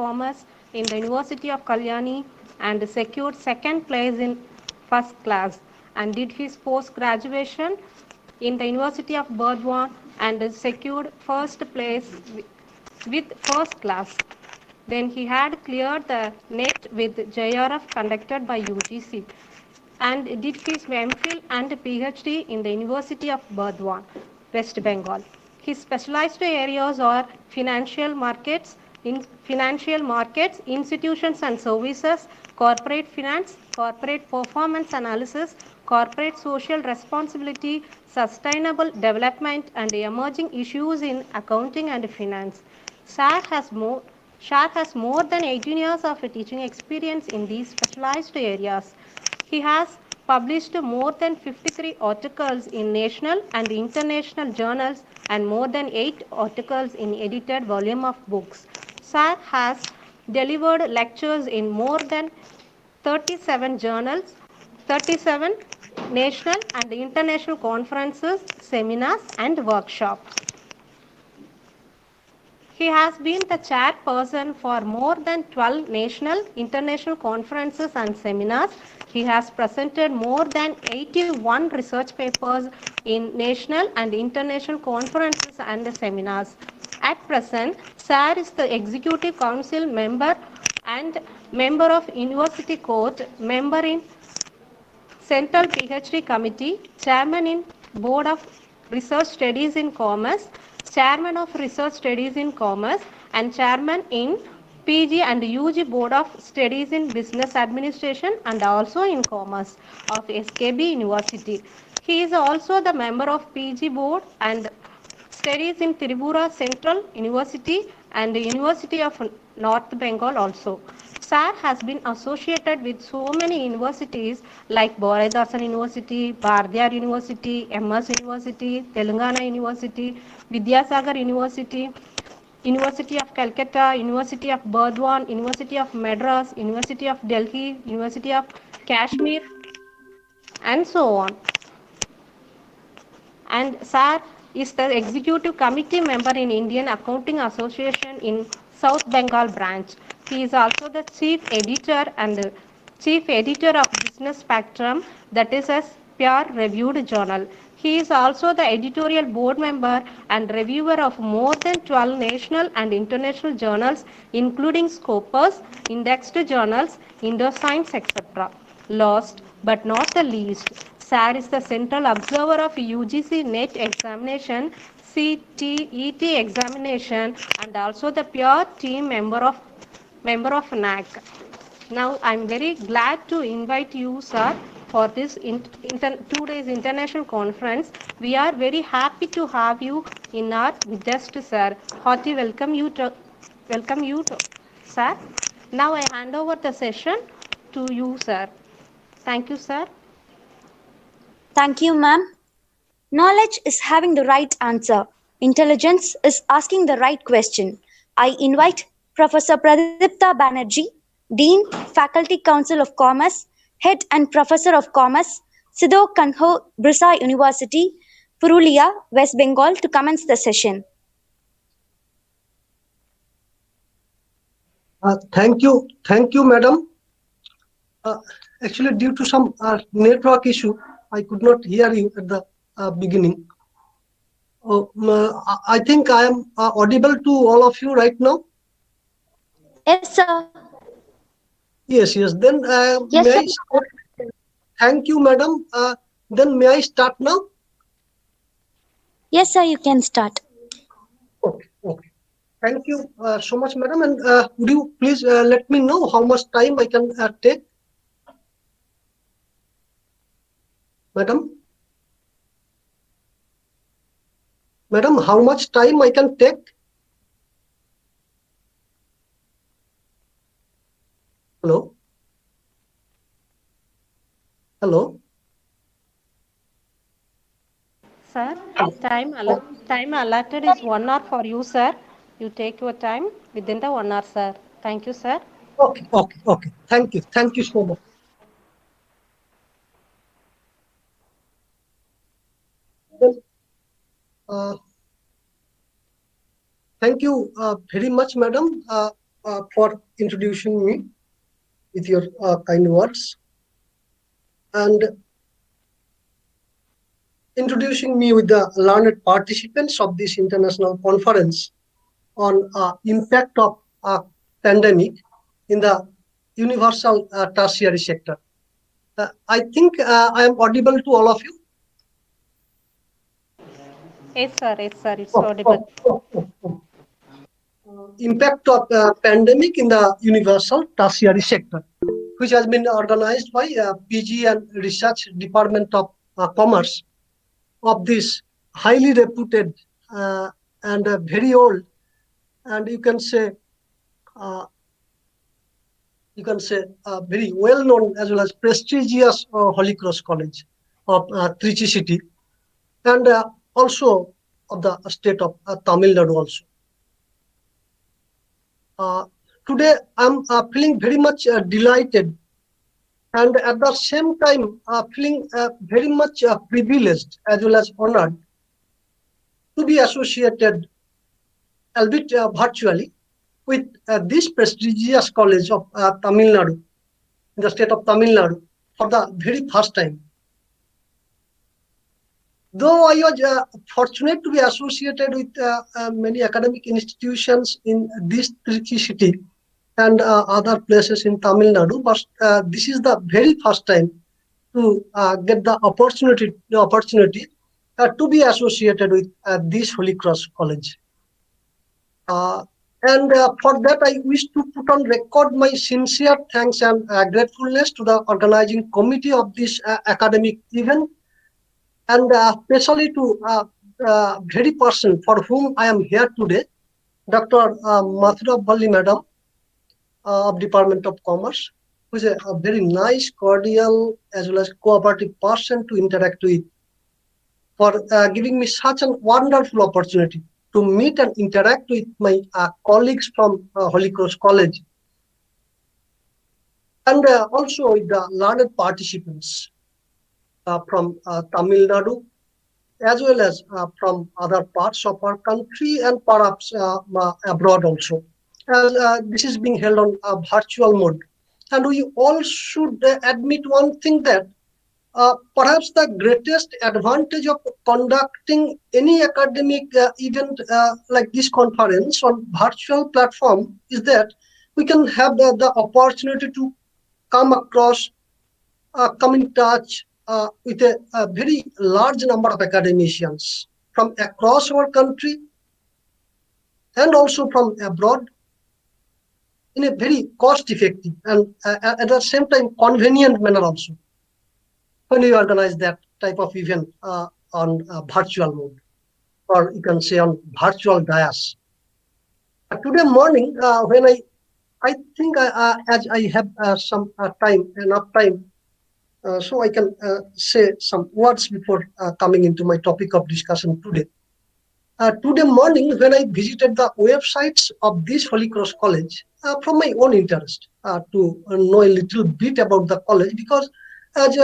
Commerce in the University of Kalyani and secured second place in first class, and did his post-graduation in the University of Burdwan and secured first place with first class. Then he had cleared the NET with JRF conducted by UGC and did his MPhil and PhD in the University of Burdwan, West Bengal. His specialized areas are financial markets, institutions and services, corporate finance, corporate performance analysis, corporate social responsibility, sustainable development, and emerging issues in accounting and finance. SAR has more Shah has more than 18 years of teaching experience in these specialized areas. He has published more than 53 articles in national and international journals and more than 8 articles in edited volume of books. Shah has delivered lectures in more than 37 journals, 37 national and international conferences, seminars and workshops. He has been the chairperson for more than 12 national, international conferences and seminars. He has presented more than 81 research papers in national and international conferences and seminars. At present, SAR is the Executive Council member and member of University Court, member in Central PhD Committee, Chairman in Board of Research Studies in Commerce, Chairman of Research Studies in Commerce, and Chairman in PG and UG Board of Studies in Business Administration and also in Commerce of SKB University. He is also the member of PG Board and Studies in Tripura Central University and the University of North Bengal also. SAR has been associated with so many universities like Bharatidasan University, Bardiyar University, MS University, Telangana University, Vidyasagar University, University of Calcutta, University of Burdwan, University of Madras, University of Delhi, University of Kashmir, and so on. And SAR is the executive committee member in Indian Accounting Association in South Bengal branch. He is also the chief editor and chief editor of Business Spectrum, that is a peer-reviewed journal. He is also the editorial board member and reviewer of more than 12 national and international journals, including Scopus, indexed journals, Indoscience, etc. Last but not the least, SAR is the central observer of UGC NET examination, CTET examination, and also the peer team member of NAAC. Now, I am very glad to invite you, sir, for this 2 days international conference. We are very happy to have you in our guest, sir. Hearty welcome you, sir. Now, I hand over the session to you, sir. Thank you, sir. Thank you, ma'am. Knowledge is having the right answer. Intelligence is asking the right question. I invite Professor Pradipta Banerjee, Dean, Faculty Council of Commerce, Head and Professor of Commerce, Sidho Kanho Birsa University, Purulia, West Bengal, to commence the session. Thank you, madam. Actually, due to some network issue, I could not hear you at the beginning. I think I am audible to all of you right now. Yes, sir. Yes. Then yes, may I start? Thank you, madam. Then may I start now? Yes, sir. You can start. Okay. Thank you so much, madam. And would you please let me know how much time I can take? Madam, how much time I can take? Hello? Sir, time allotted is 1 hour for you, sir. You take your time within the 1 hour, sir. Thank you, sir. Okay. Thank you so much. Thank you very much, madam. for introducing me with your kind words and introducing me with the learned participants of this international conference on impact of pandemic in the universal tertiary sector. I think I am audible to all of you. Yes, sir. Yes, sir. It's Oh, audible. Impact of pandemic in the universal tertiary sector, which has been organized by PG and Research Department of Commerce of this highly reputed and very old, and you can say uh, very well known as well as prestigious Holy Cross College of Trichy city, and also of the state of Tamil Nadu also. Uh, Today, I'm feeling very much delighted and at the same time feeling very much privileged as well as honored to be associated, albeit virtually, with this prestigious college of Tamil Nadu, in the state of Tamil Nadu, for the very first time. Though I was fortunate to be associated with many academic institutions in this Trichy city and other places in Tamil Nadu, but this is the very first time to get the opportunity to be associated with this Holy Cross College. And for that, I wish to put on record my sincere thanks and gratefulness to the organizing committee of this academic event, and especially to very person for whom I am here today, Dr. Tiruchirappalli Madam of Department of Commerce, who is a very nice, cordial, as well as cooperative person to interact with, for giving me such a wonderful opportunity to meet and interact with my colleagues from Holy Cross College, and also with the learned participants from Tamil Nadu, as well as from other parts of our country and perhaps abroad also. As this is being held on a virtual mode. And we all should admit one thing, that perhaps the greatest advantage of conducting any academic event like this conference on virtual platform is that we can have the opportunity to come across, come in touch with a very large number of academicians from across our country and also from abroad in a very cost-effective and at the same time convenient manner also, when we organize that type of event on virtual mode, or you can say on virtual dais. Today morning, when I think as I have some enough time, so I can say some words before coming into my topic of discussion today. Today morning, when I visited the websites of this Holy Cross College from my own interest to know a little bit about the college, because as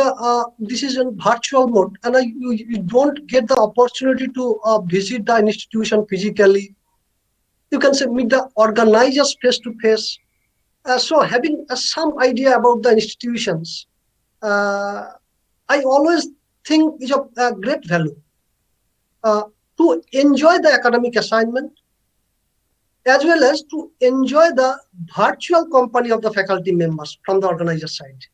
this is in virtual mode and you don't get the opportunity to visit the institution physically, you can say meet the organizers face to face. So having some idea about the institutions, I always think is of great value to enjoy the academic assignment, as well as to enjoy the virtual company of the faculty members from the organizer side.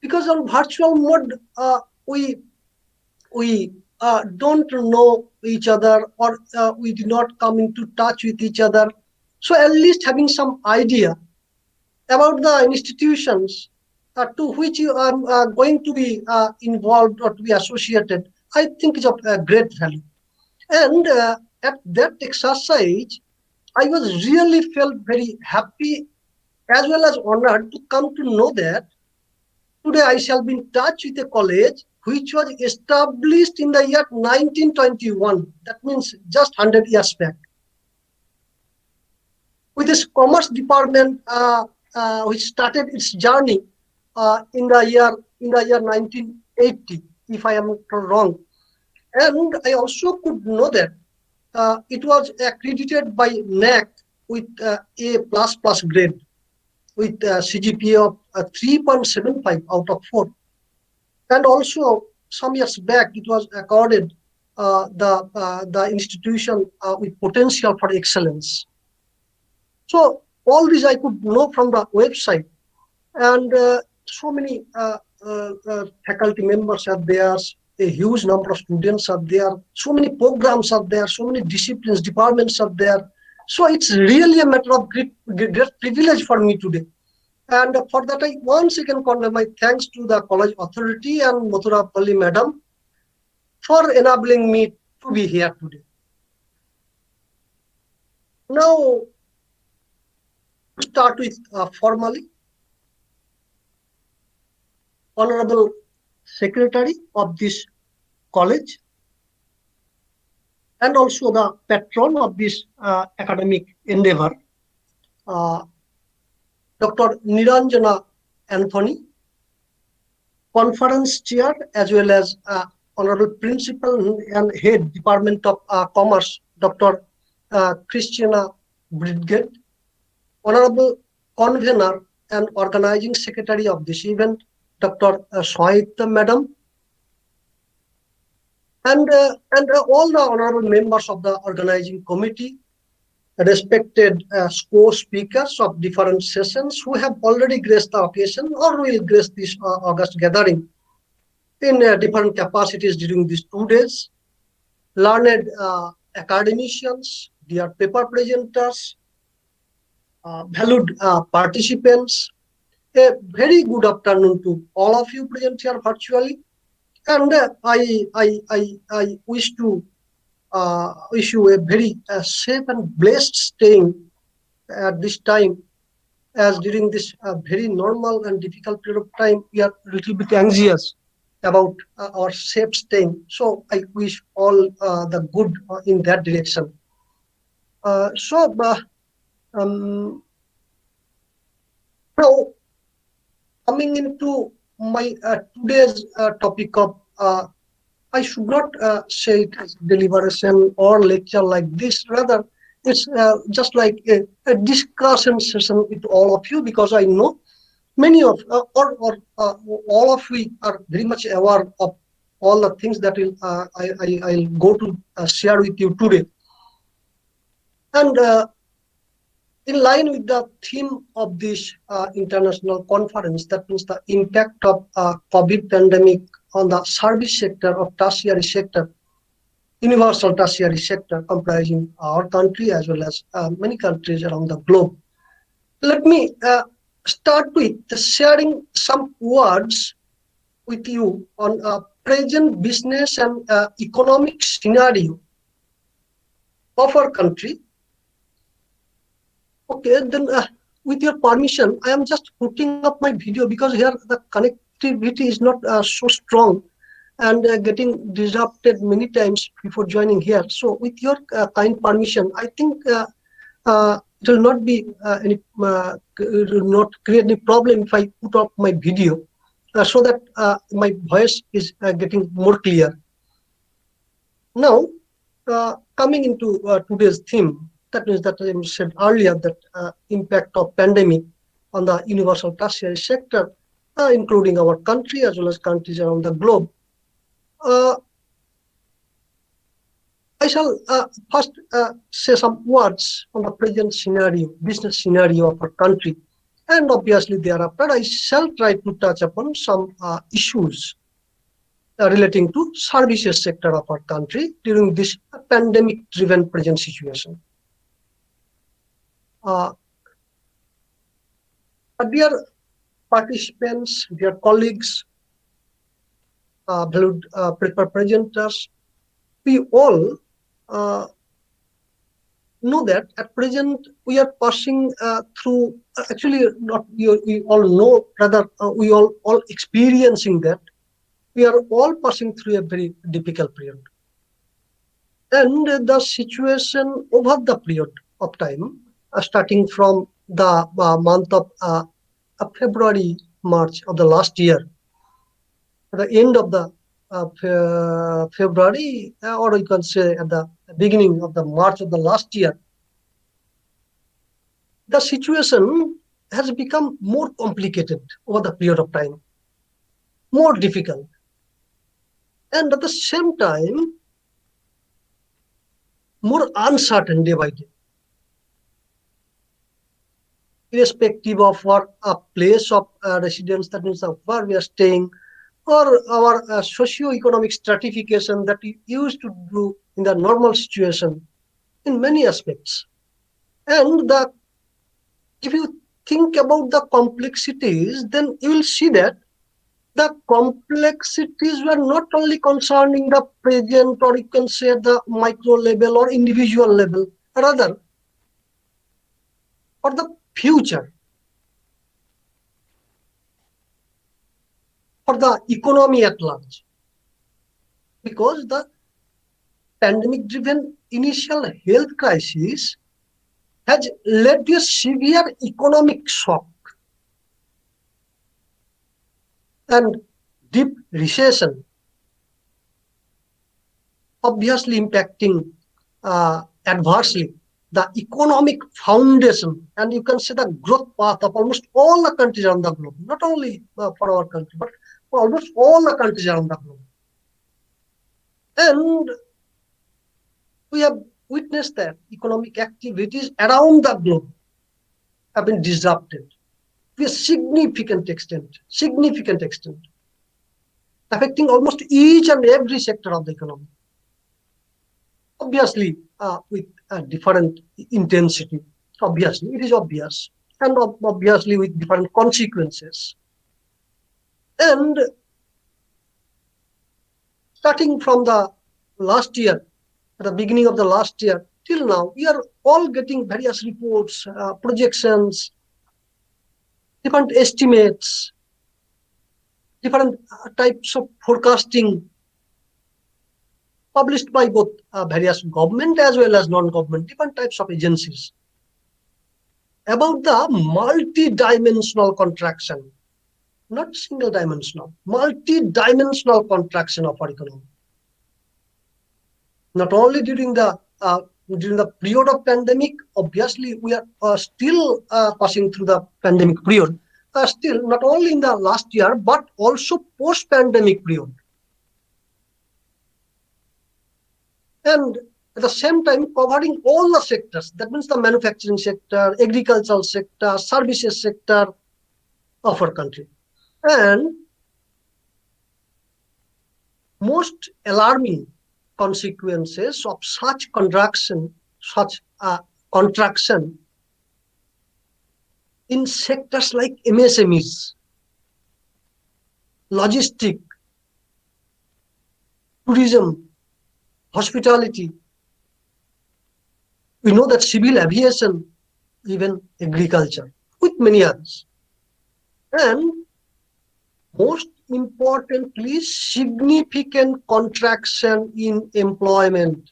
Because on virtual mode, we don't know each other, or we do not come into touch with each other. So at least having some idea about the institutions to which you are going to be involved or to be associated, I think is of great value. And at that exercise, I was really felt very happy as well as honored to come to know that today I shall be in touch with a college which was established in the year 1921. That means just 100 years back. With this commerce department, which started its journey in the year 1980, if I am not wrong. And I also could know that it was accredited by NAAC with A++ grade with CGPA of 3.75 out of 4. And also some years back, it was accorded the institution with potential for excellence. So all this I could know from the website, and so many faculty members are there, a huge number of students are there, so many programs are there, so many disciplines, departments are there. So it's really a matter of great privilege for me today. And for that, I once again convey my thanks to the college authority and Tiruchirappalli madam for enabling me to be here today. Now, to start with formally, Honorable Secretary of this college and also the patron of this academic endeavor, Dr. Niranjana Anthony, conference chair, as well as Honorable Principal and Head Department of Commerce, Dr. Christina Bridget, Honorable Convener and Organizing Secretary of this event, Dr. Sohita Madam, and all the honorable members of the organizing committee, respected co-speakers of different sessions who have already graced the occasion or will grace this August gathering in different capacities during these 2 days, learned academicians, dear paper presenters, valued participants, a very good afternoon to all of you present here virtually. And I wish to wish you a very safe and blessed staying at this time, as during this very normal and difficult period of time, we are a little bit anxious about our safe staying. So I wish all the good in that direction. Now, coming into my today's topic of, I should not say it as deliberation or lecture like this. Rather, it's just like a discussion session with all of you, because I know many of all of we are very much aware of all the things that I'll go to share with you today. And in line with the theme of this international conference, that means the impact of COVID pandemic on the service sector of tertiary sector, universal tertiary sector comprising our country as well as many countries around the globe. Let me start with sharing some words with you on present business and economic scenario of our country. Okay, then with your permission, I am just putting up my video because here the connectivity is not so strong and getting disrupted many times before joining here. So with your kind permission, I think it will not be it will not create any problem if I put up my video so that my voice is getting more clear. Now, coming into today's theme, that means that I said earlier that impact of pandemic on the universal tertiary sector, including our country as well as countries around the globe. I shall first say some words on the present scenario, business scenario of our country, and obviously thereafter I shall try to touch upon some issues relating to services sector of our country during this pandemic-driven present situation. Dear participants, dear colleagues, valued paper presenters, we all know that at present we are passing through, actually not we all know, rather we all experiencing that we are all passing through a very difficult period. And the situation over the period of time, starting from the month of February, March of the last year, at the end of the February, or you can say at the beginning of the March of the last year, the situation has become more complicated over the period of time, more difficult, and at the same time, more uncertain day by day. Irrespective of our place of residence, that means where we are staying, or our socio-economic stratification that we used to do in the normal situation in many aspects. And if you think about the complexities, then you will see that the complexities were not only concerning the present, or you can say the micro level or individual level, rather for the future, for the economy at large, because the pandemic-driven initial health crisis has led to a severe economic shock and deep recession, obviously impacting adversely the economic foundation, and you can say the growth path of almost all the countries around the globe, not only for our country, but for almost all the countries around the globe. And we have witnessed that economic activities around the globe have been disrupted to a significant extent, affecting almost each and every sector of the economy. Obviously, with a different intensity. Obviously, it is obvious, and obviously with different consequences. And starting from the last year, at the beginning of the last year till now, we are all getting various reports, projections, different estimates, different types of forecasting published by both various government as well as non-government, different types of agencies, about the multi-dimensional contraction, not single-dimensional, multi-dimensional contraction of our economy. Not only during the period of pandemic, obviously we are still passing through the pandemic period, still not only in the last year, but also post-pandemic period. And at the same time covering all the sectors, that means the manufacturing sector, agricultural sector, services sector of our country. And most alarming consequences of such contraction in sectors like MSMEs, logistics, tourism, hospitality. We know that civil aviation, even agriculture, with many others. And most importantly, significant contraction in employment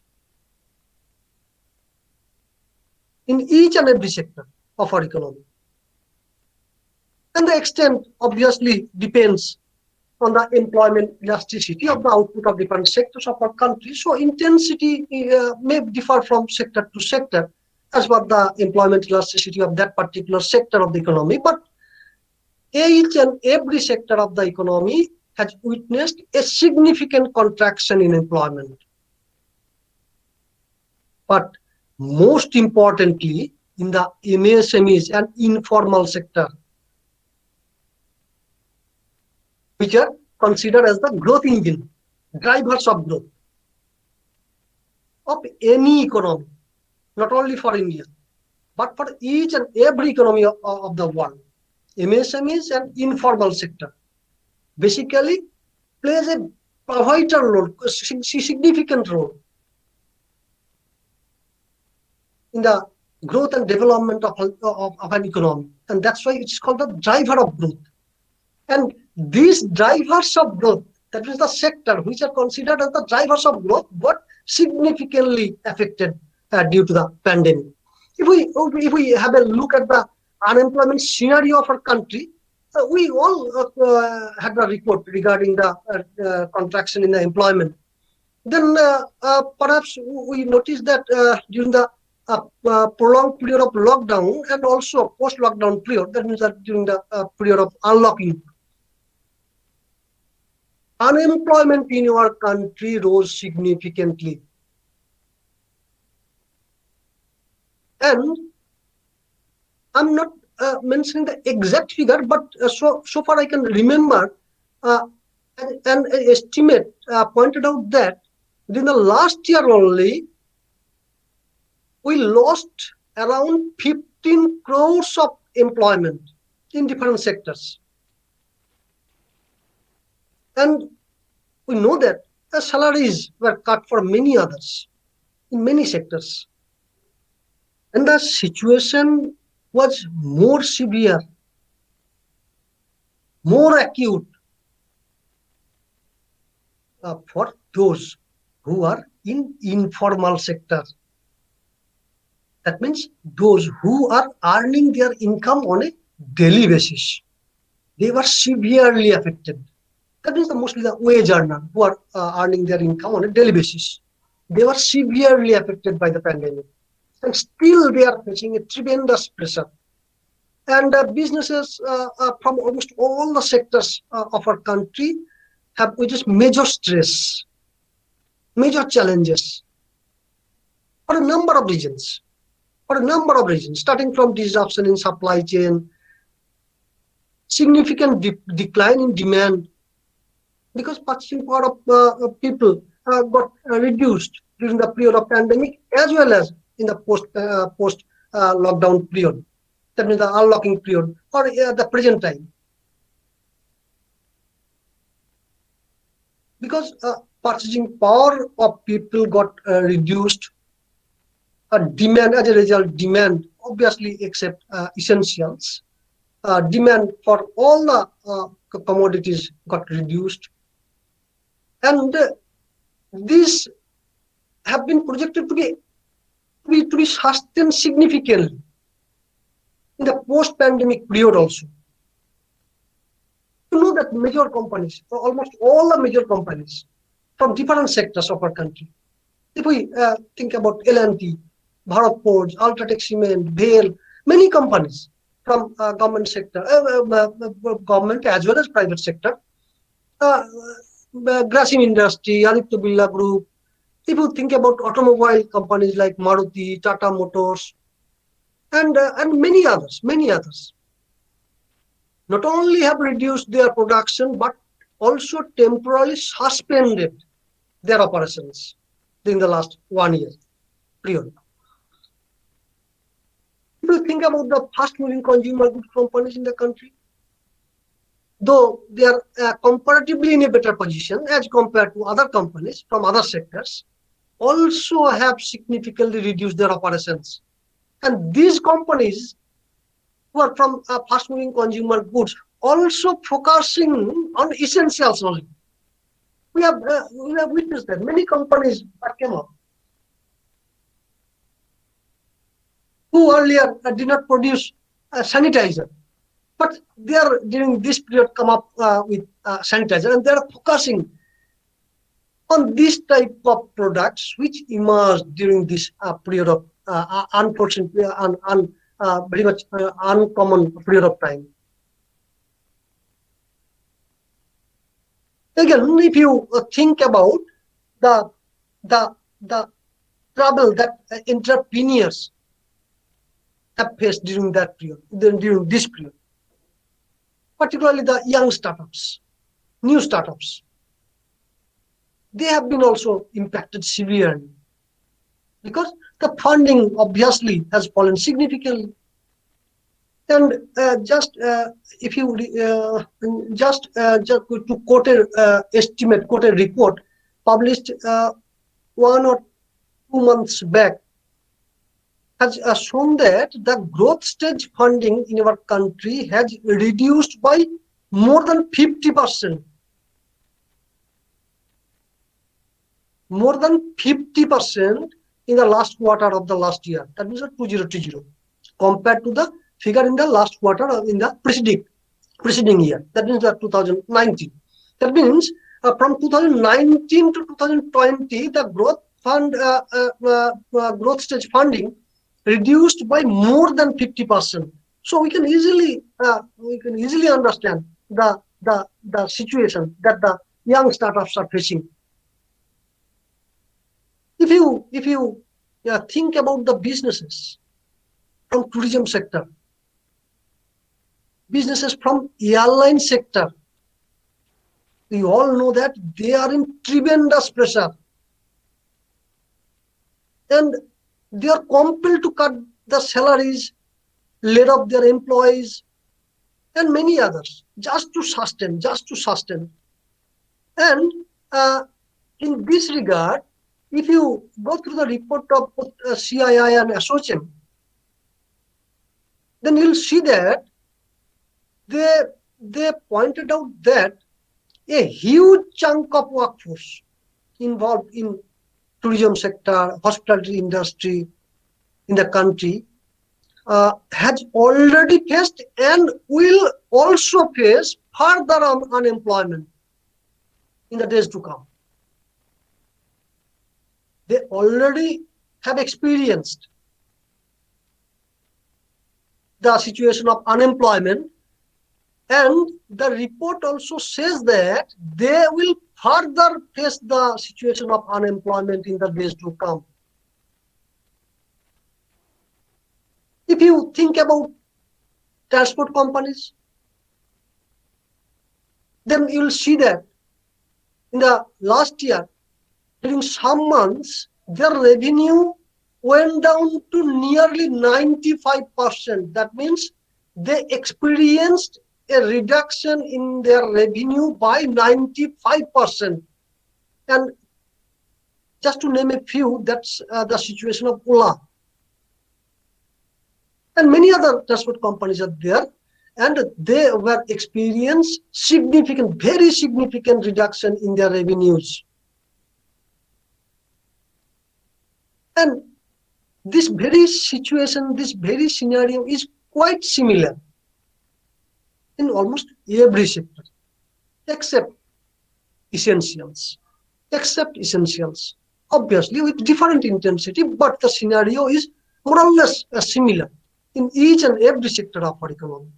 in each and every sector of our economy. And the extent obviously depends on the employment elasticity of the output of different sectors of our country. So intensity may differ from sector to sector as per the employment elasticity of that particular sector of the economy. But each and every sector of the economy has witnessed a significant contraction in employment. But most importantly, in the MSMEs and informal sector, which are considered as the growth engine, drivers of growth of any economy, not only for India, but for each and every economy of the world. MSMEs and informal sector basically plays a vital role, a significant role in the growth and development of an economy. And that's why it's called the driver of growth. And these drivers of growth, that is the sector which are considered as the drivers of growth, got significantly affected due to the pandemic. If we have a look at the unemployment scenario of our country, we all had a report regarding the contraction in the employment. Then perhaps we noticed that during the prolonged period of lockdown and also post-lockdown period, that means that during the period of unlocking, unemployment in our country rose significantly. And I'm not mentioning the exact figure, but so far I can remember an estimate pointed out that within the last year only, we lost around 15 crores of employment in different sectors. And we know that the salaries were cut for many others in many sectors. And the situation was more severe, more acute for those who are in informal sector. That means those who are earning their income on a daily basis. They were severely affected. That means mostly the wage earners who are earning their income on a daily basis. They were severely affected by the pandemic. And still they are facing a tremendous pressure. And businesses from almost all the sectors of our country have witnessed major stress, major challenges for a number of reasons. Starting from disruption in supply chain, significant decline in demand, because purchasing power of people got reduced during the period of pandemic, as well as in the post lockdown period. That means the unlocking period or the present time. Because purchasing power of people got reduced, demand as a result, demand obviously except essentials, demand for all the commodities got reduced, and these have been projected to be sustained significantly in the post-pandemic period also. You know that major companies, almost all the major companies from different sectors of our country, if we think about L&T, Bharat Forge, Ultratech Cement, BHEL, many companies from government sector, government as well as private sector, Grasim Industry, Aditya Birla Group. If you think about automobile companies like Maruti, Tata Motors, and many others, not only have reduced their production, but also temporarily suspended their operations during the last 1 year period. If you think about the fast-moving consumer goods companies in the country, though they are comparatively in a better position as compared to other companies from other sectors, also have significantly reduced their operations. And these companies who are from fast-moving consumer goods also focusing on essentials only. We have witnessed that many companies that came up who earlier did not produce sanitizer, but they are during this period come up with sanitizer, and they are focusing on this type of products which emerged during this period of unfortunate and very much uncommon period of time. Again, if you think about the trouble that entrepreneurs have faced during that period, during this period, particularly the young startups, new startups, they have been also impacted severely because the funding obviously has fallen significantly. And if you just to quote a report published 1 or 2 months back, has shown that the growth stage funding in our country has reduced by more than 50%. More than 50% in the last quarter of the last year. That means 2020 compared to the figure in the last quarter in the preceding year. That means 2019. That means from 2019 to 2020, the growth stage funding reduced by more than 50%. So we can easily understand the situation that the young startups are facing. If you think about the businesses from tourism sector, businesses from airline sector, we all know that they are in tremendous pressure, and they are compelled to cut the salaries, laid off their employees, and many others just to sustain. And in this regard, if you go through the report of both CII and SOCM, then you'll see that they pointed out that a huge chunk of workforce involved in tourism sector, hospitality industry in the country has already faced and will also face further unemployment in the days to come. They already have experienced the situation of unemployment, and the report also says that they will further face the situation of unemployment in the days to come. If you think about transport companies, then you will see that in the last year, during some months, their revenue went down to nearly 95%. That means they experienced a reduction in their revenue by 95%. And just to name a few, that's the situation of Ola. And many other transport companies are there, and they were experienced very significant reduction in their revenues. And this very situation, this very scenario is quite similar in almost every sector, except essentials. Obviously with different intensity, but the scenario is more or less similar in each and every sector of our economy.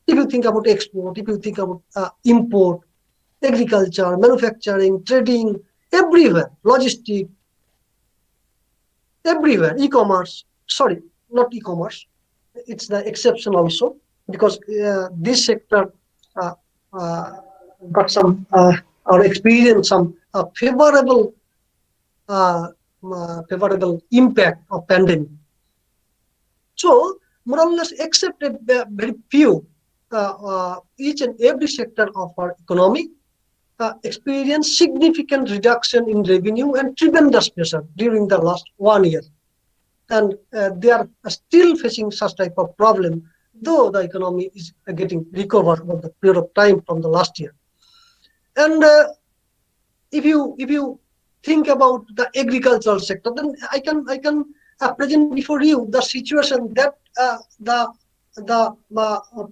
If you think about export, if you think about import, agriculture, manufacturing, trading, everywhere, logistics, everywhere, e-commerce, sorry, not e-commerce, it's the exception also, because this sector got some or experienced some favorable impact of pandemic. So more or less, except a very few, each and every sector of our economy experienced significant reduction in revenue and tremendous pressure during the last 1 year. And they are still facing such type of problem, though the economy is getting recovered over the period of time from the last year. And if you think about the agricultural sector, then I can present before you the situation that the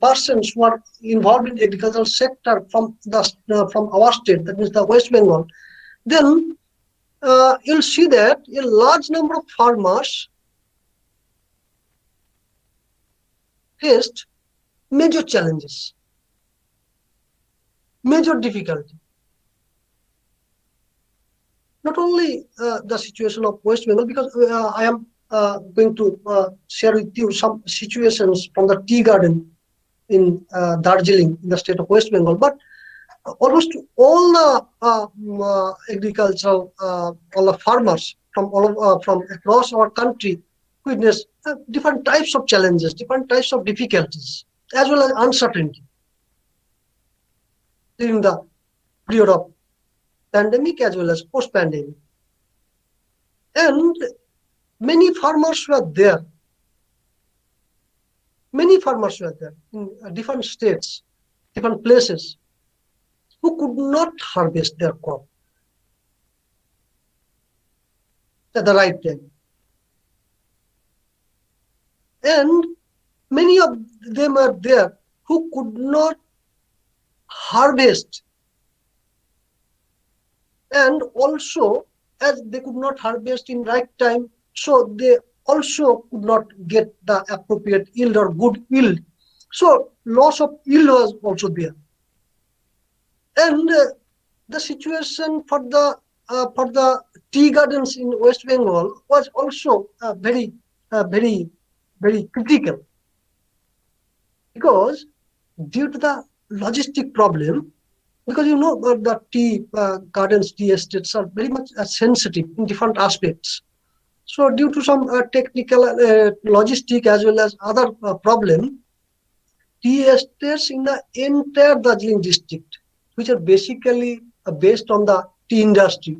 persons who are involved in agricultural sector from our state, that means the West Bengal, then you'll see that a large number of farmers faced major challenges, major difficulty. Not only the situation of West Bengal, because I am going to share with you some situations from the tea garden in Darjeeling, in the state of West Bengal, but almost all the agricultural, all the farmers from across our country witness different types of challenges, different types of difficulties, as well as uncertainty during the period of pandemic as well as post-pandemic. And many farmers were there in different states, different places, who could not harvest their crop at the right time. And many of them are there who could not harvest, and also as they could not harvest in right time, So they also could not get the appropriate yield or good yield. So loss of yield was also there. And the situation for the tea gardens in West Bengal was also very critical, because due to the logistic problem, because the tea gardens, tea estates are very much sensitive in different aspects. So due to some technical logistic as well as other problem, tea estates in the entire Darjeeling district, which are basically based on the tea industry,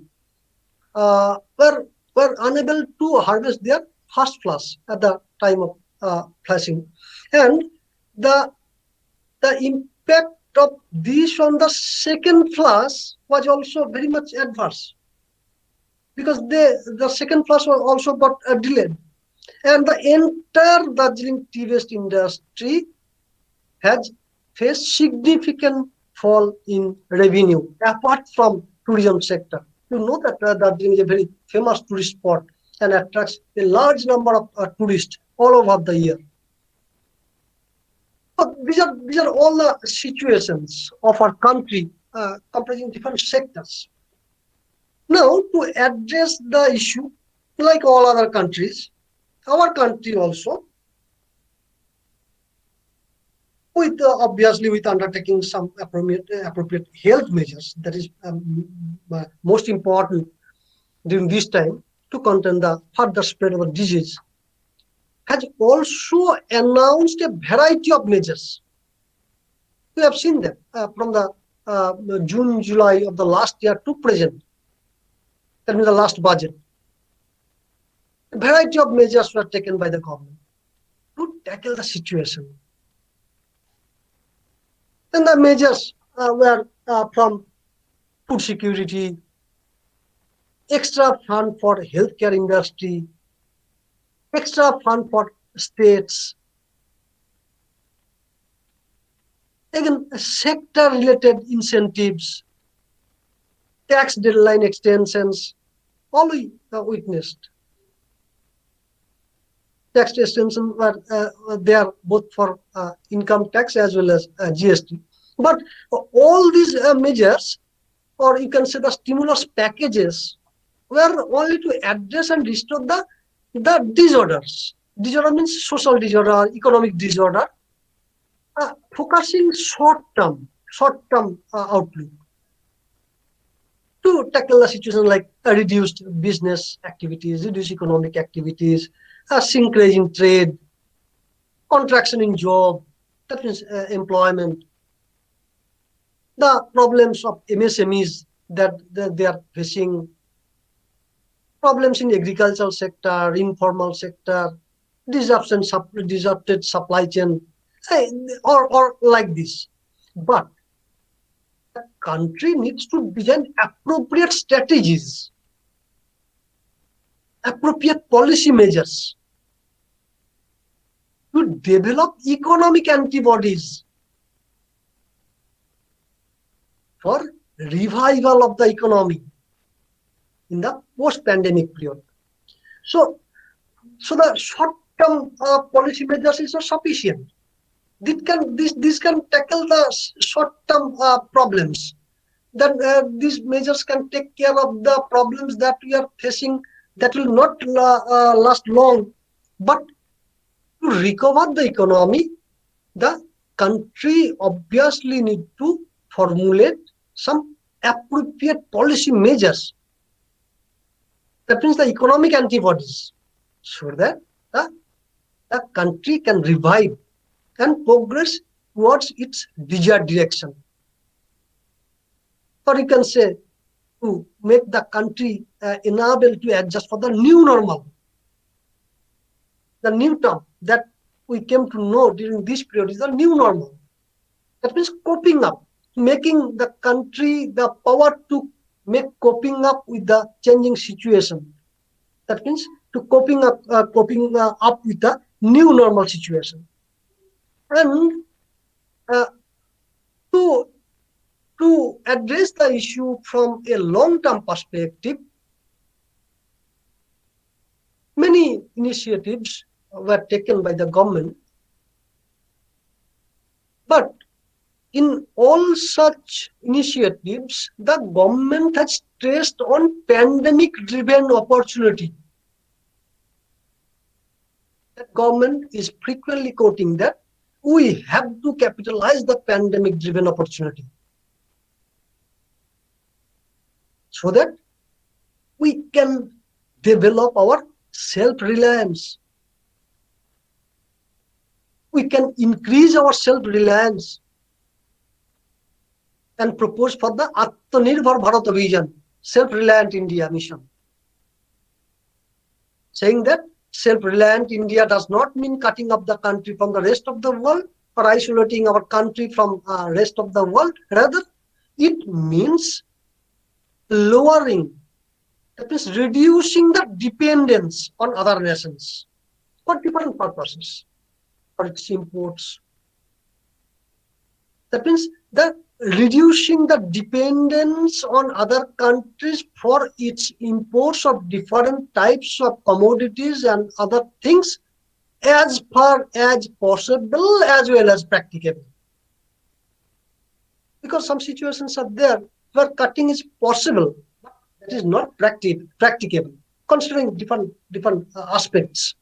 were unable to harvest their first flush at the time of flushing, and the impact of this on the second flush was also very much adverse, because the second flush was also got delayed, and the entire Darjeeling tea waste industry has faced significant fall in revenue apart from tourism sector. You know that Darjeeling is a very famous tourist spot and attracts a large number of tourists all over the year. So these are all the situations of our country comprising different sectors. Now, to address the issue, like all other countries, our country also, with obviously with undertaking some appropriate health measures, that is most important during this time to contain the further spread of the disease, has also announced a variety of measures. We have seen them from the June, July of the last year to present. That means the last budget. A variety of measures were taken by the government to tackle the situation. And the measures were from food security, extra fund for healthcare industry, extra fund for states, again sector related incentives, tax deadline extensions, all we witnessed. Tax extensions were there both for income tax as well as GST. But all these measures, or you can say the stimulus packages, were only to address and restore the disorders. Disorder means social disorder, economic disorder, focusing short-term outlook to tackle the situation like reduced business activities, reduced economic activities, shrinkage in trade, contraction in job, that means employment, the problems of MSMEs that they are facing, problems in agricultural sector, informal sector, disrupted supply chain, or like this. But the country needs to design appropriate strategies, appropriate policy measures to develop economic antibodies for revival of the economy in the post-pandemic period. So the short-term policy measures is not sufficient. This can tackle the short-term problems. Then these measures can take care of the problems that we are facing that will not last long. But to recover the economy, the country obviously need to formulate some appropriate policy measures. That means the economic antibodies, so that the country can revive and progress towards its desired direction. Or you can say, to make the country enabled to adjust for the new normal, the new term that we came to know during this period is the new normal. That means coping up, making the country the power to make coping up with the changing situation. That means to coping up with the new normal situation. And to address the issue from a long-term perspective, Many initiatives were taken by the government, but in all such initiatives, the government has stressed on pandemic-driven opportunity. The government is frequently quoting that we have to capitalize the pandemic-driven opportunity so that we can develop our self-reliance. We can increase our self-reliance and propose for the Atmanirbhar Bharat vision, self-reliant India mission, saying that self-reliant India does not mean cutting off the country from the rest of the world or isolating our country from rest of the world. Rather, it means lowering, that means reducing the dependence on other nations for different purposes, for its imports. That means the reducing the dependence on other countries for its imports of different types of commodities and other things as far as possible as well as practicable. Because some situations are there where cutting is possible, but that is not practicable, considering different aspects.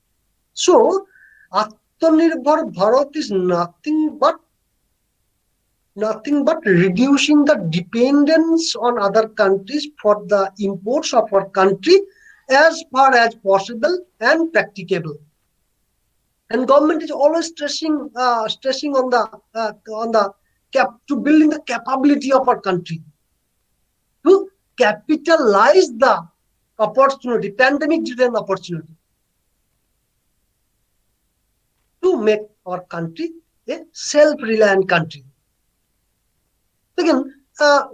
So, Atmanirbhar Bharat is nothing but reducing the dependence on other countries for the imports of our country as far as possible and practicable. And government is always stressing on the to building the capability of our country to capitalize the opportunity, pandemic-driven opportunity, to make our country a self-reliant country. Again,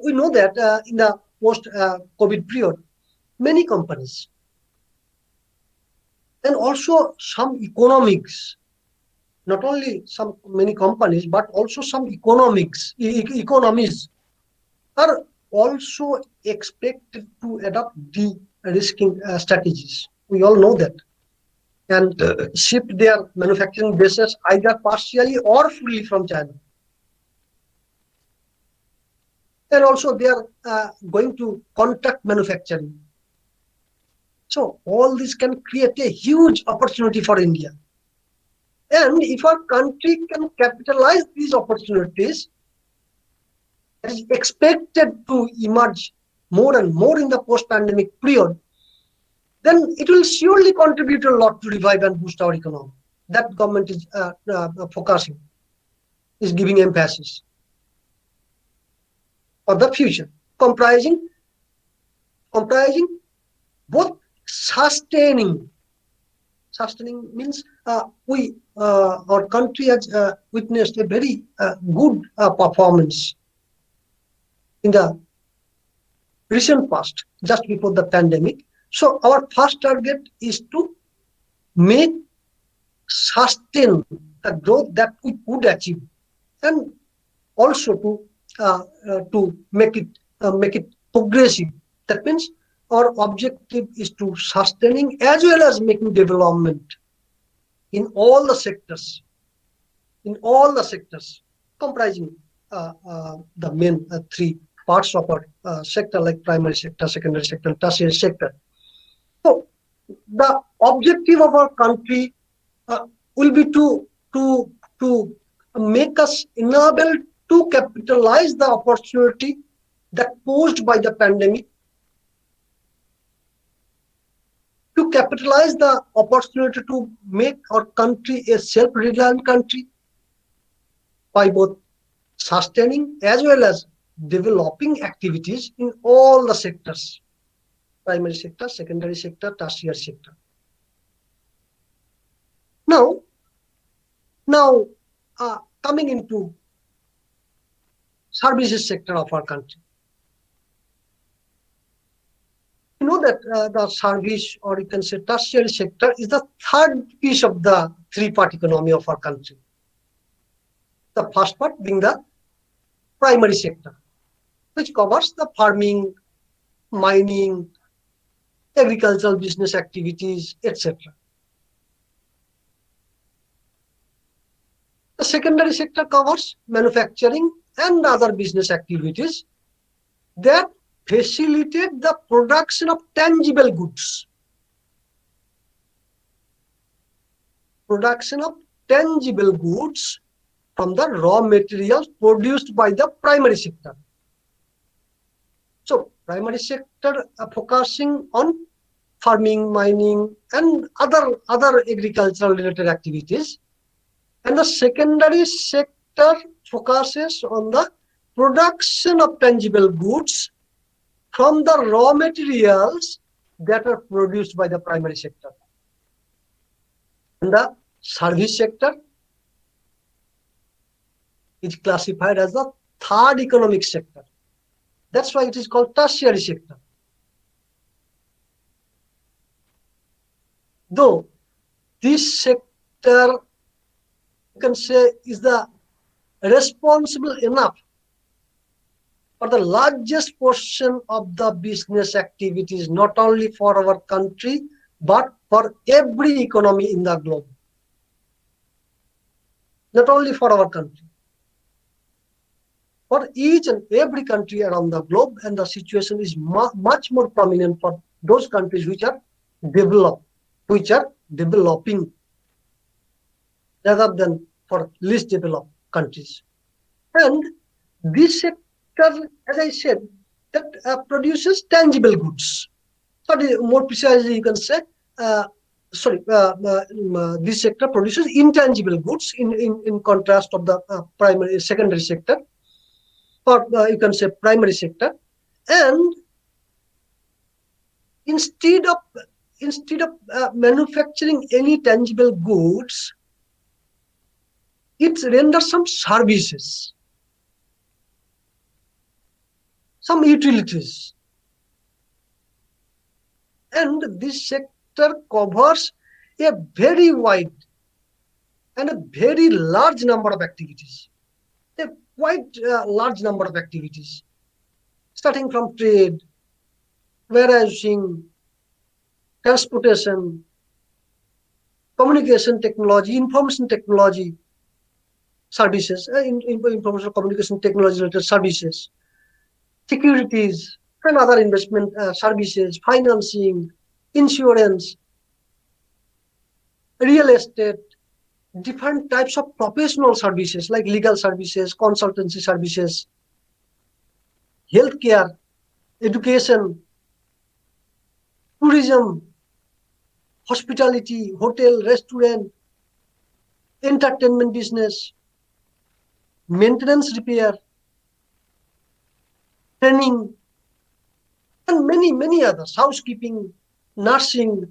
we know that in the post-COVID period, many companies and also some economics, not only many companies, but also some economies are also expected to adopt de-risking strategies. We all know that. And shift their manufacturing bases either partially or fully from China. And also they are going to contract manufacturing. So all this can create a huge opportunity for India. And if our country can capitalize these opportunities, it is expected to emerge more and more in the post-pandemic period, then it will surely contribute a lot to revive and boost our economy. That government is focusing, is giving emphasis for the future, comprising both sustaining means our country has witnessed a very good performance in the recent past, just before the pandemic. So our first target is to sustain the growth that we could achieve, and also to make it progressive. That means our objective is to sustaining as well as making development in all the sectors, comprising the main three parts of our sector, like primary sector, secondary sector, and tertiary sector. So the objective of our country will be to make us enabled to capitalize the opportunity that posed by the pandemic, to capitalize the opportunity to make our country a self-reliant country by both sustaining as well as developing activities in all the sectors, primary sector, secondary sector, tertiary sector. Now coming into services sector of our country. You know that the service, or you can say tertiary sector, is the third piece of the three-part economy of our country. The first part being the primary sector, which covers the farming, mining, agricultural business activities, etc. The secondary sector covers manufacturing and other business activities that facilitate the production of tangible goods. Production of tangible goods from the raw materials produced by the primary sector. So, primary sector focusing on farming, mining, and other agricultural related activities, and the secondary sector focuses on the production of tangible goods from the raw materials that are produced by the primary sector. And the service sector is classified as the third economic sector. That's why it is called tertiary sector. Though this sector, you can say, is the responsible enough for the largest portion of the business activities, not only for our country, but for every economy in the globe. Not only for our country, for each and every country around the globe, and the situation is much more prominent for those countries which are developed, which are developing, rather than for least developed countries. And this sector, as I said, that produces tangible goods. So more precisely, you can say, this sector produces intangible goods in contrast of the secondary sector, or you can say primary sector. And instead of manufacturing any tangible goods, it renders some services, some utilities. And this sector covers a very wide and a very large number of activities. A quite large number of activities, starting from trade, warehousing, transportation, communication technology, information technology services, information communication technology related services, securities, and other investment services, financing, insurance, real estate, different types of professional services like legal services, consultancy services, healthcare, education, tourism, hospitality, hotel, restaurant, entertainment business, maintenance, repair, training, and many others, housekeeping, nursing,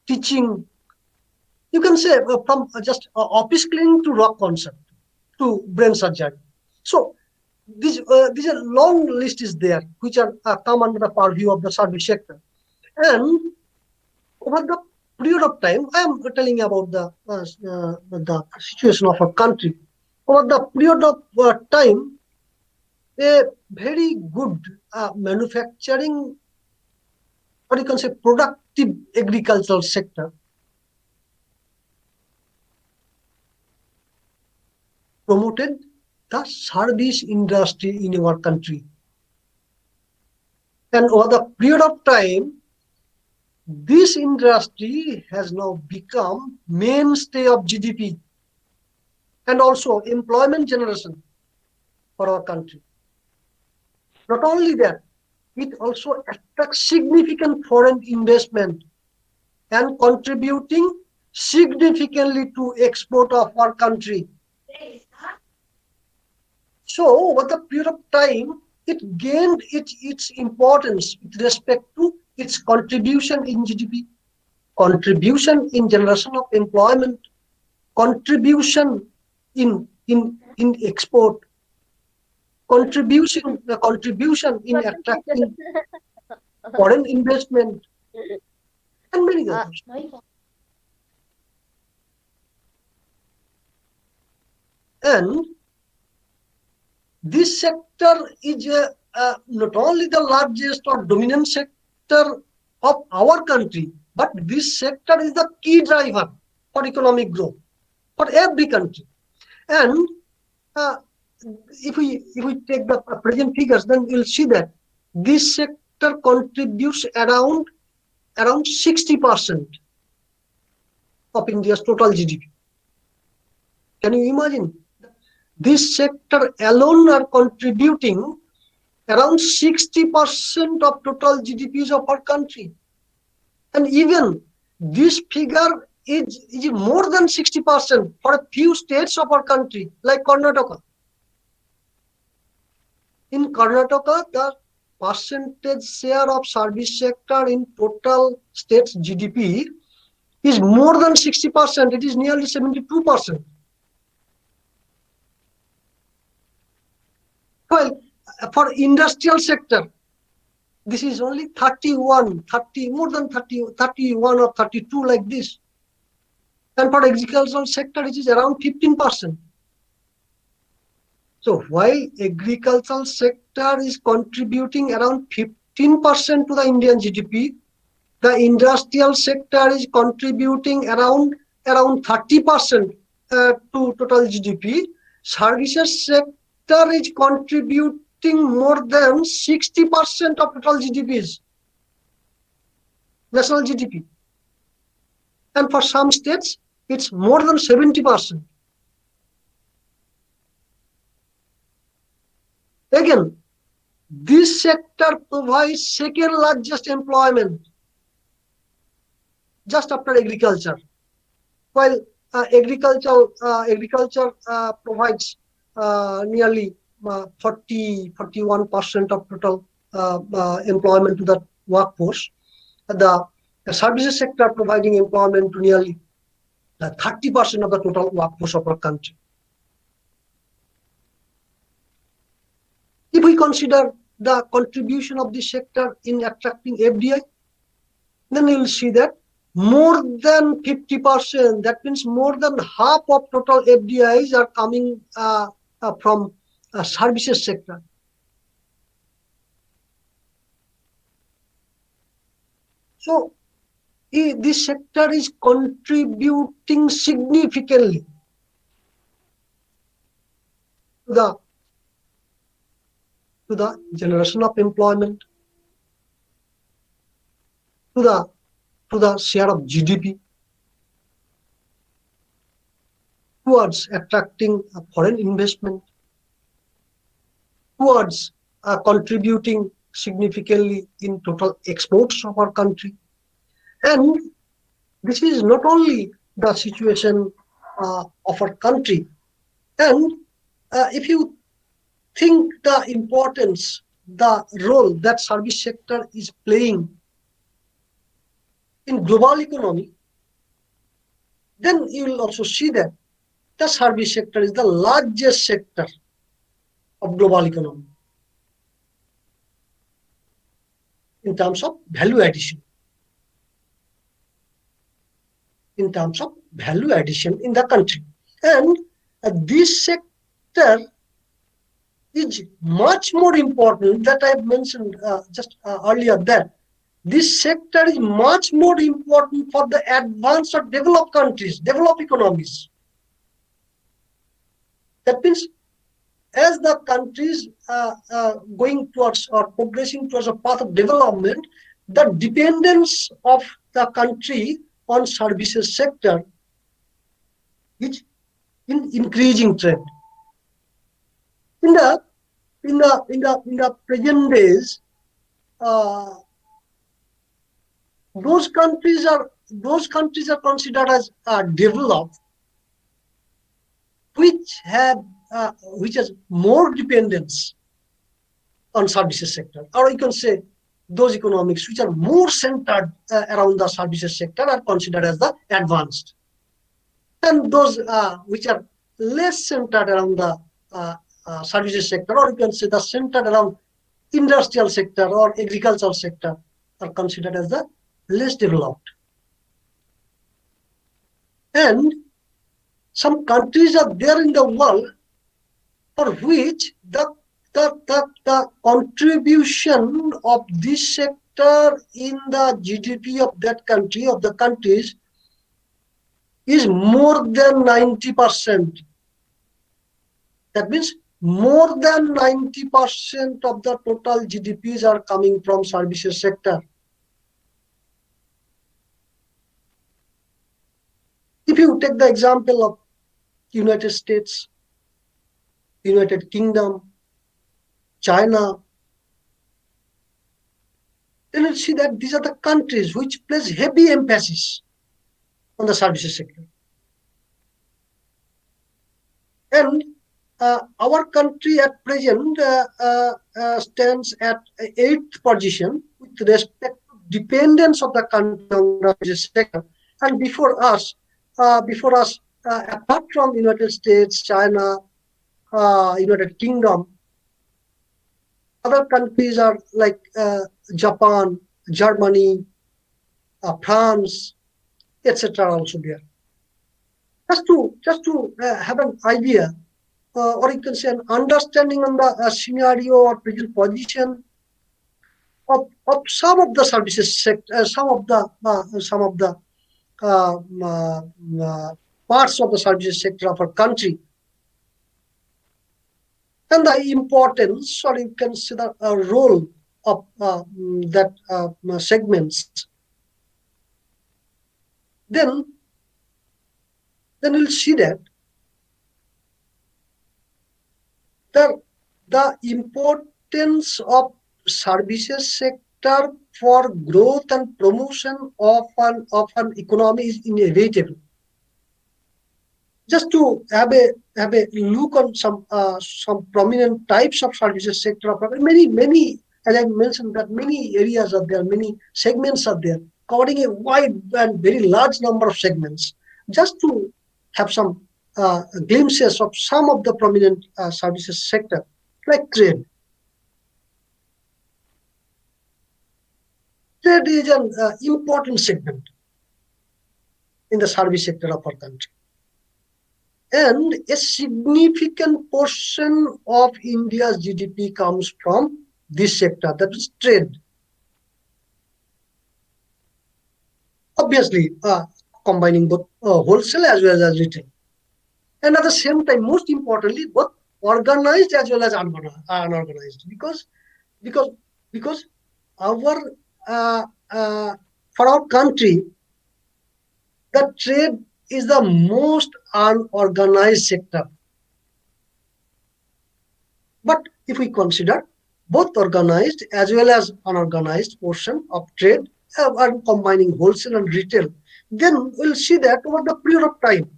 teaching. You can say from just office cleaning to rock concert to brain surgery. So this a long list is there, which are come under the purview of the service sector. And over the period of time, I am telling about the situation of our country. Over the period of time, a very good manufacturing, or you can say productive agricultural sector promoted the service industry in our country. And over the period of time, this industry has now become mainstay of GDP and also employment generation for our country. Not only that, it also attracts significant foreign investment and contributing significantly to export of our country. So over the period of time, it gained its importance with respect to its contribution in GDP, contribution in generation of employment, contribution in export, contribution in attracting foreign investment, and many others. And this sector is not only the largest or dominant sector of our country, but this sector is the key driver for economic growth for every country. And if we take the present figures, then you'll see that this sector contributes around 60% of India's total GDP. Can you imagine? This sector alone are contributing around 60% of total GDPs of our country. And even this figure is more than 60% for a few states of our country, like Karnataka. In Karnataka, the percentage share of service sector in total state's GDP is more than 60%. It is nearly 72%. Well, for industrial sector, this is only 31 or 32 like this. And for agricultural sector, it is around 15%. So while agricultural sector is contributing around 15% to the Indian GDP, the industrial sector is contributing around 30% to total GDP. Services sector is contributing more than 60% of total GDPs, national GDP. And for some states, it's more than 70%. Again, this sector provides second largest employment just after agriculture. While agriculture provides nearly 41% of total employment to the workforce, the services sector providing employment to nearly 30% of the total workforce of our country. If we consider the contribution of this sector in attracting FDI, then you will see that more than 50%, that means more than half of total FDIs are coming from services sector. So this sector is contributing significantly to the generation of employment, to the share of GDP, towards attracting foreign investment, towards contributing significantly in total exports of our country. And this is not only the situation of our country. And if you think the importance, the role that service sector is playing in global economy, then you will also see that the service sector is the largest sector of global economy in terms of value addition. In terms of value addition in the country. And this sector is much more important, that I mentioned just earlier, that this sector is much more important for the advanced or developed countries, developed economies. That means as the countries going towards or progressing towards a path of development, the dependence of the country on services sector is in increasing trend. In the present days, those countries are considered as developed, which has more dependence on services sector, or you can say those economics which are more centered around the services sector are considered as the advanced, and those which are less centered around the services sector, or you can say the centered around industrial sector or agricultural sector, are considered as the less developed. And some countries are there in the world for which the contribution of this sector sector in the GDP of that country, of the countries, is more than 90%. That means more than 90% of the total GDPs are coming from services sector. If you take the example of United States, United Kingdom, China, then you see that these are the countries which place heavy emphasis on the services sector. And our country at present stands at 8th position with respect to dependence of the country on the services sector. And before us, apart from United States, China, United Kingdom, other countries are like Japan, Germany, France, etc. also there. Just to have an idea, or you can say an understanding on the scenario or present position of some of the services sector, some of the parts of the services sector of our country, and the importance, or you can see the role of that segments, then you'll see that the importance of services sector for growth and promotion of an economy is inevitable. Just to have a look on some prominent types of services sector, many, as I mentioned, that many areas are there, many segments are there, covering a wide and very large number of segments. Just to have some glimpses of some of the prominent services sector, like trade. Trade is an important segment in the service sector of our country. And a significant portion of India's GDP comes from this sector, that is trade. Obviously, combining both wholesale as well as retail. And at the same time, most importantly, both organized as well as unorganized, because our for our country, the trade is the most unorganized sector. But if we consider both organized as well as unorganized portion of trade and combining wholesale and retail, then we'll see that over the period of time,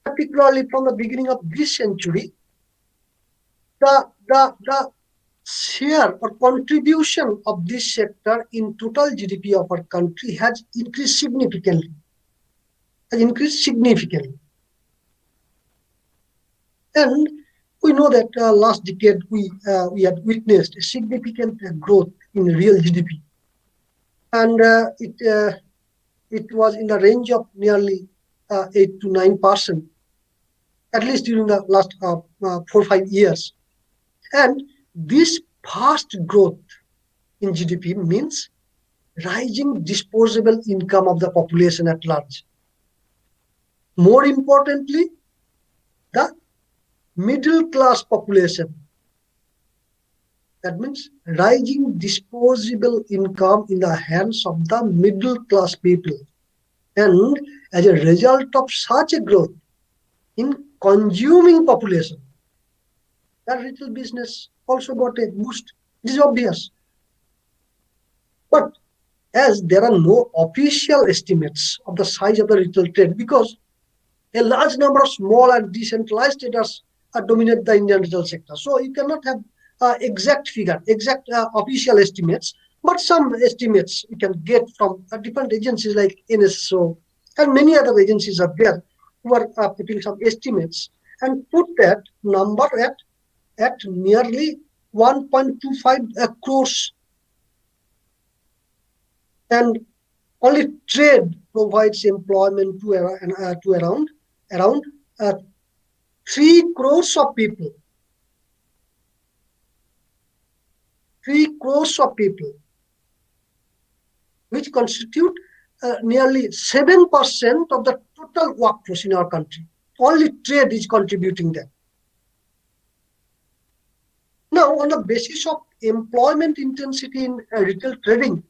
particularly from the beginning of this century, the share or contribution of this sector in total GDP of our country has increased significantly. And we know that last decade we had witnessed a significant growth in real GDP, and it was in the range of nearly 8 to 9%, at least during the last 4 or 5 years. And this fast growth in GDP means rising disposable income of the population at large. More importantly, the middle class population. That means rising disposable income in the hands of the middle class people. And as a result of such a growth in consuming population, the retail business also got a boost. This is obvious. But as there are no official estimates of the size of the retail trade, because a large number of small and decentralized traders dominate the Indian retail sector. So you cannot have exact figure, exact official estimates, but some estimates you can get from different agencies like NSO and many other agencies are there who are putting some estimates and put that number at nearly 1.25 crores. And only trade provides employment to around 3 crores of people. 3 crores of people. which constitute nearly 7% of the total workforce in our country. Only trade is contributing that. Now, on the basis of employment intensity in retail trading,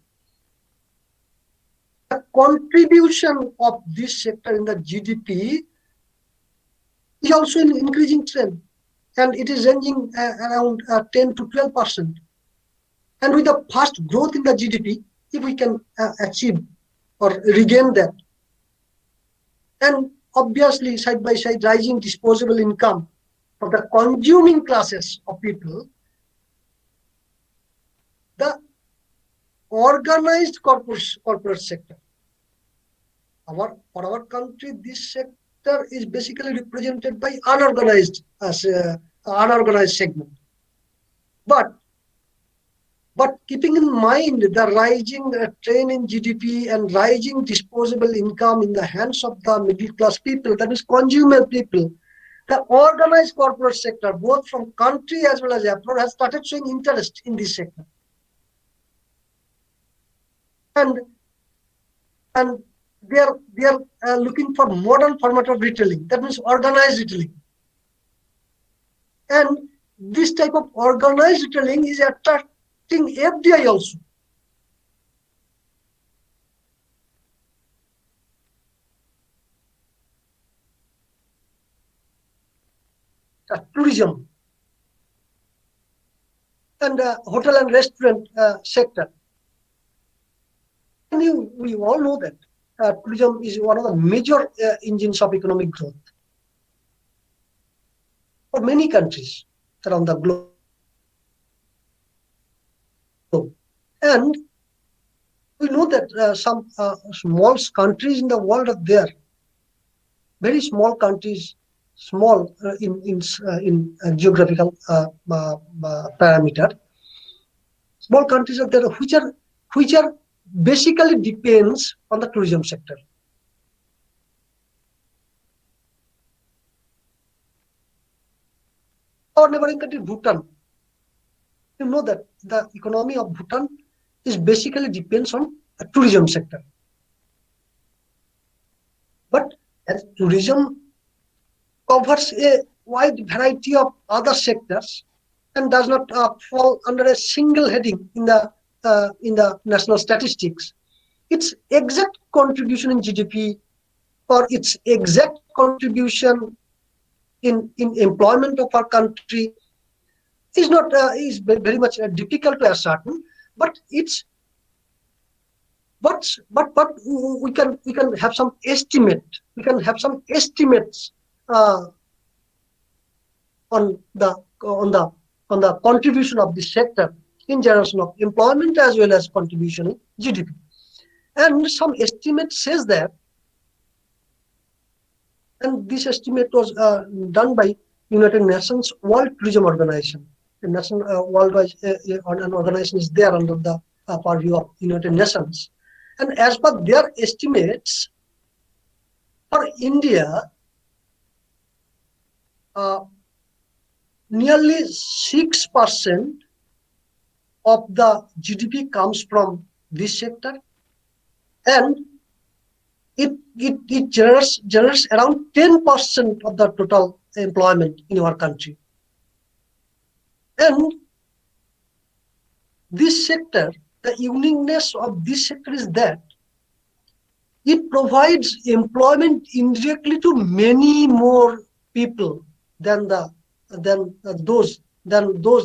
the contribution of this sector in the GDP is also in increasing trend, and it is ranging around 10 to 12%. And with the fast growth in the GDP, if we can achieve or regain that, and obviously side by side rising disposable income of the consuming classes of people, the organized corporate sector. For our country, this sector is basically represented by unorganized segment. But keeping in mind the rising trend in GDP and rising disposable income in the hands of the middle class people, that is consumer people, the organized corporate sector, both from country as well as abroad, has started showing interest in this sector. And they are looking for modern format of retailing. That means organized retailing. And this type of organized retailing is attracting FDI also. Tourism and hotel and restaurant sector. And we all know that tourism is one of the major engines of economic growth for many countries around the globe. And we know that some small countries in the world are there, very small countries, small in geographical parameter. Small countries are there which are basically depends on the tourism sector. Our neighboring country, Bhutan, you know that the economy of Bhutan is basically depends on the tourism sector. But as tourism covers a wide variety of other sectors and does not fall under a single heading in the national statistics, its exact contribution in GDP or its exact contribution in employment of our country is not is very much difficult to ascertain, but we can have some estimate. We can have some estimates on the contribution of this sector in generation of employment as well as contribution in GDP. And some estimate says that, and this estimate was done by United Nations World Tourism Organization. The national worldwide an organization is there under the purview of United Nations. And as per their estimates, for India, nearly 6% of the GDP comes from this sector, and it generates around 10% of the total employment in our country. And this sector, the uniqueness of this sector is that it provides employment indirectly to many more people than those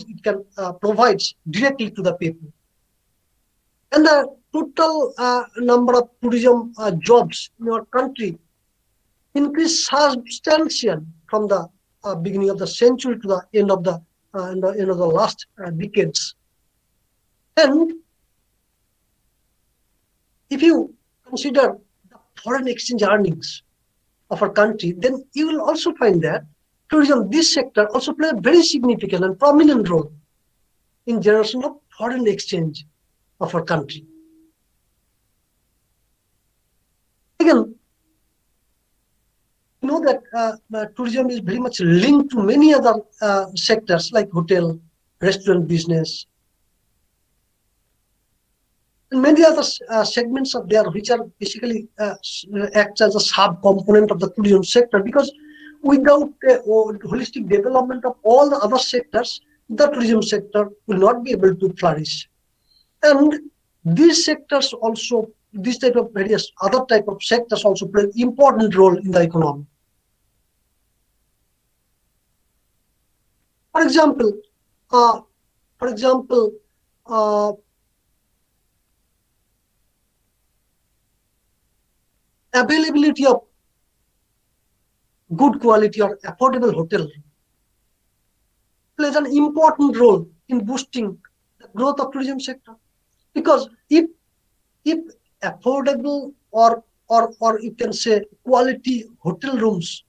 it can provides directly to the people. And the total number of tourism jobs in our country increased substantially from the beginning of the century to the end of the last decades. And if you consider the foreign exchange earnings of our country, then you will also find that tourism, this sector, also plays a very significant and prominent role in generation of foreign exchange of our country. Again, you know that tourism is very much linked to many other sectors like hotel, restaurant business. And many other segments are there which are basically act as a sub-component of the tourism sector, because without holistic development of all the other sectors, the tourism sector will not be able to flourish. And these sectors also, this type of various other type of sectors also play an important role in the economy. For example, uh, for example, uh, availability of good quality or affordable hotel plays an important role in boosting the growth of tourism sector. Because if affordable or you can say quality hotel rooms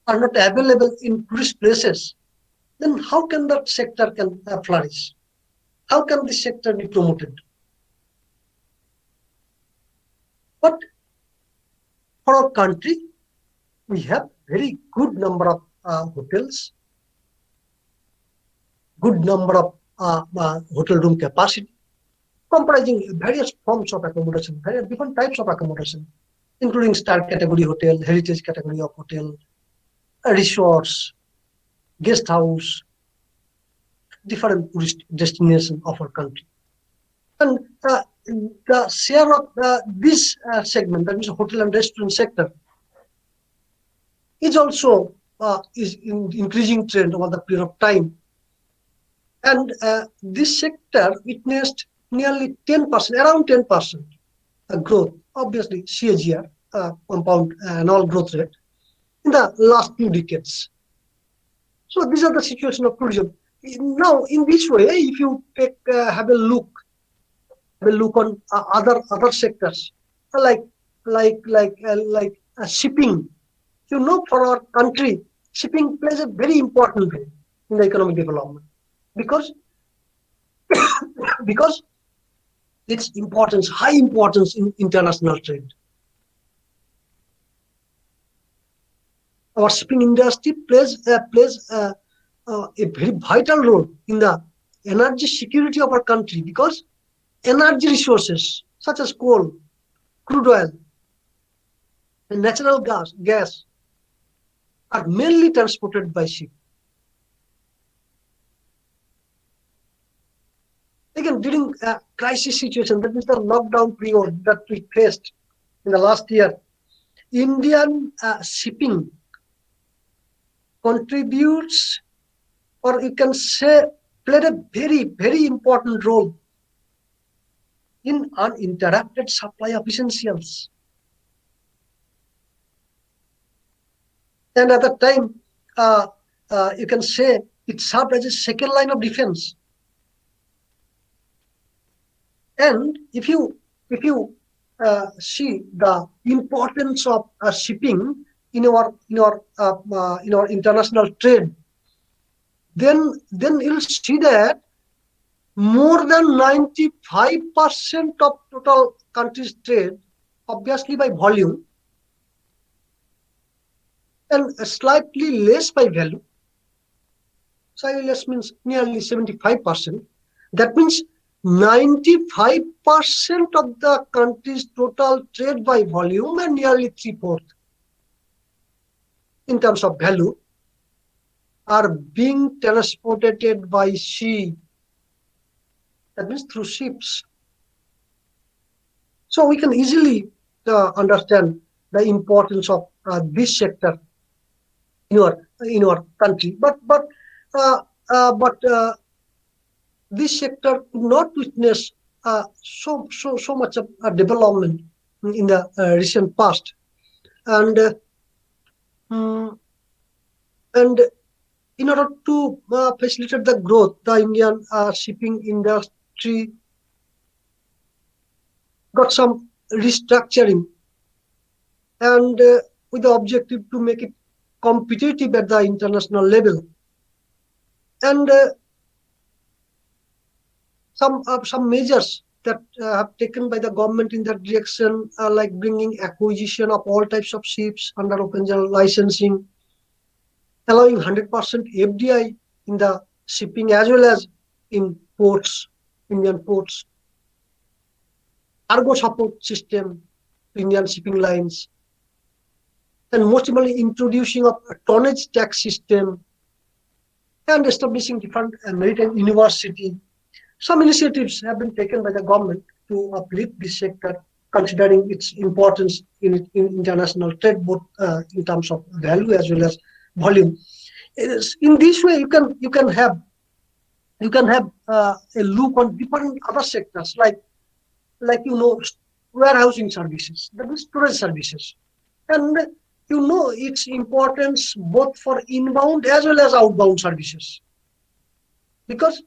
are not available in tourist places, then how can that sector can flourish? How can this sector be promoted? But for our country, we have very good number of hotels, good number of hotel room capacity, comprising various forms of accommodation, various different types of accommodation, including star category hotel, heritage category of hotel, resorts, guest house, different tourist destinations of our country. And the share of this segment, that is hotel and restaurant sector, is also is in increasing trend over the period of time. And this sector witnessed nearly 10%, around 10% growth, obviously CAGR, compound annual growth rate, in the last few decades. So these are the situation of tourism. Now, in this way, if you take have a look on other sectors like shipping. You know, for our country, shipping plays a very important role in the economic development, because because its importance, high importance in international trade. Our shipping industry plays a very vital role in the energy security of our country, because energy resources such as coal, crude oil, and natural gas are mainly transported by ship. Again, during a crisis situation, that is the lockdown period that we faced in the last year, Indian shipping contributes, or you can say, played a very, very important role in uninterrupted supply of essentials. And at that time, you can say it served as a second line of defense. And if you see the importance of shipping in our international trade, then you'll see that more than 95% of total country's trade, obviously by volume, and slightly less by value. Slightly less means nearly 75%. That means 95% of the country's total trade by volume and nearly 3/4 in terms of value are being transported by sea. That means through ships. So we can easily understand the importance of this sector in our country. But this sector could not witness so much of development in the recent past, and in order to facilitate the growth, the Indian shipping industry got some restructuring, and with the objective to make it competitive at the international level. And some measures that have taken by the government in that direction, like bringing acquisition of all types of ships under open channel licensing, allowing 100% FDI in the shipping as well as in ports, Indian ports, cargo support system to Indian shipping lines, and most importantly, introducing of a tonnage tax system and establishing different maritime university. Some initiatives have been taken by the government to uplift this sector, considering its importance in international trade, both in terms of value as well as volume. In this way, you can have a look on different other sectors like warehousing services, that is storage services, and its importance both for inbound as well as outbound services, because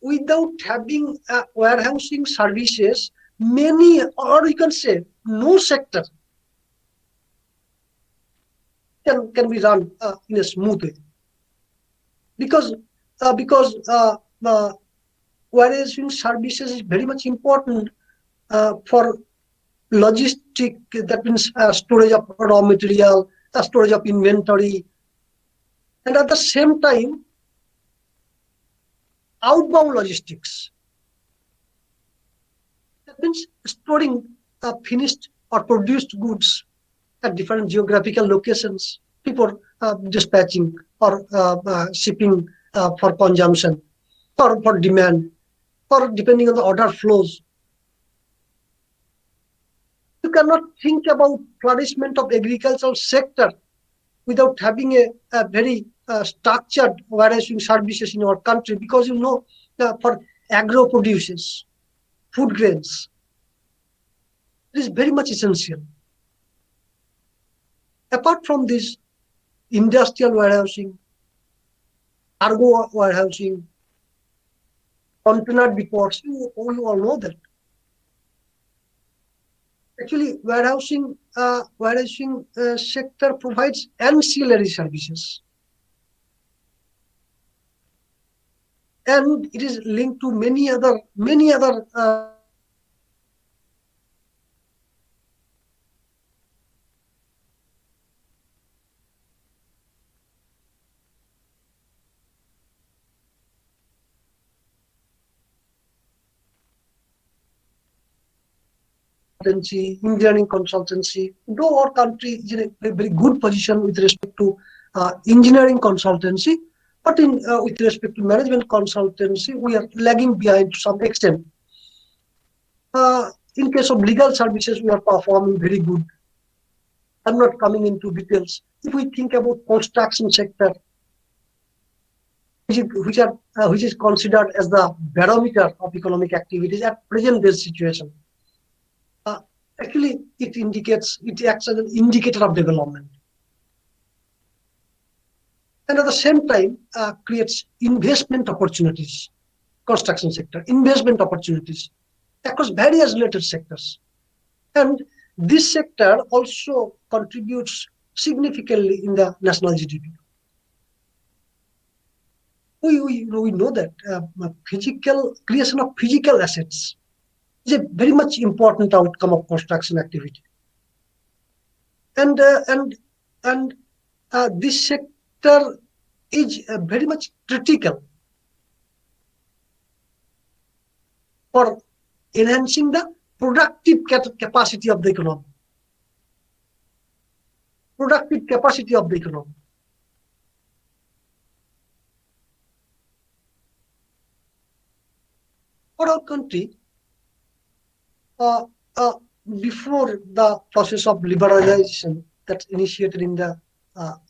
without having warehousing services, many, or you can say no sector can be run in a smooth way, because warehousing services is very much important for logistic, that means storage of raw material, storage of inventory, and at the same time outbound logistics, that means storing finished or produced goods at different geographical locations before dispatching or shipping for consumption or for demand, or depending on the order flows. You cannot think about flourishment of agricultural sector without having a very structured warehousing services in our country, because for agro produces, food grains, it is very much essential. Apart from this, industrial warehousing, cargo warehousing, container depots, you all know that. Actually, warehousing sector provides ancillary services, and it is linked to many other engineering consultancy. Though our country is in a very good position with respect to engineering consultancy, but with respect to management consultancy, we are lagging behind to some extent. In case of legal services, we are performing very good. I'm not coming into details. If we think about construction sector, which is considered as the barometer of economic activities at present day situation, actually it acts as an indicator of development, and at the same time creates investment opportunities. Construction sector, investment opportunities across various related sectors, and this sector also contributes significantly in the national GDP. We know that creation of physical assets is a very much important outcome of construction activity, and this sector is very much critical for enhancing the productive capacity of the economy. Productive capacity of the economy. For our country, before the process of liberalization that's initiated in the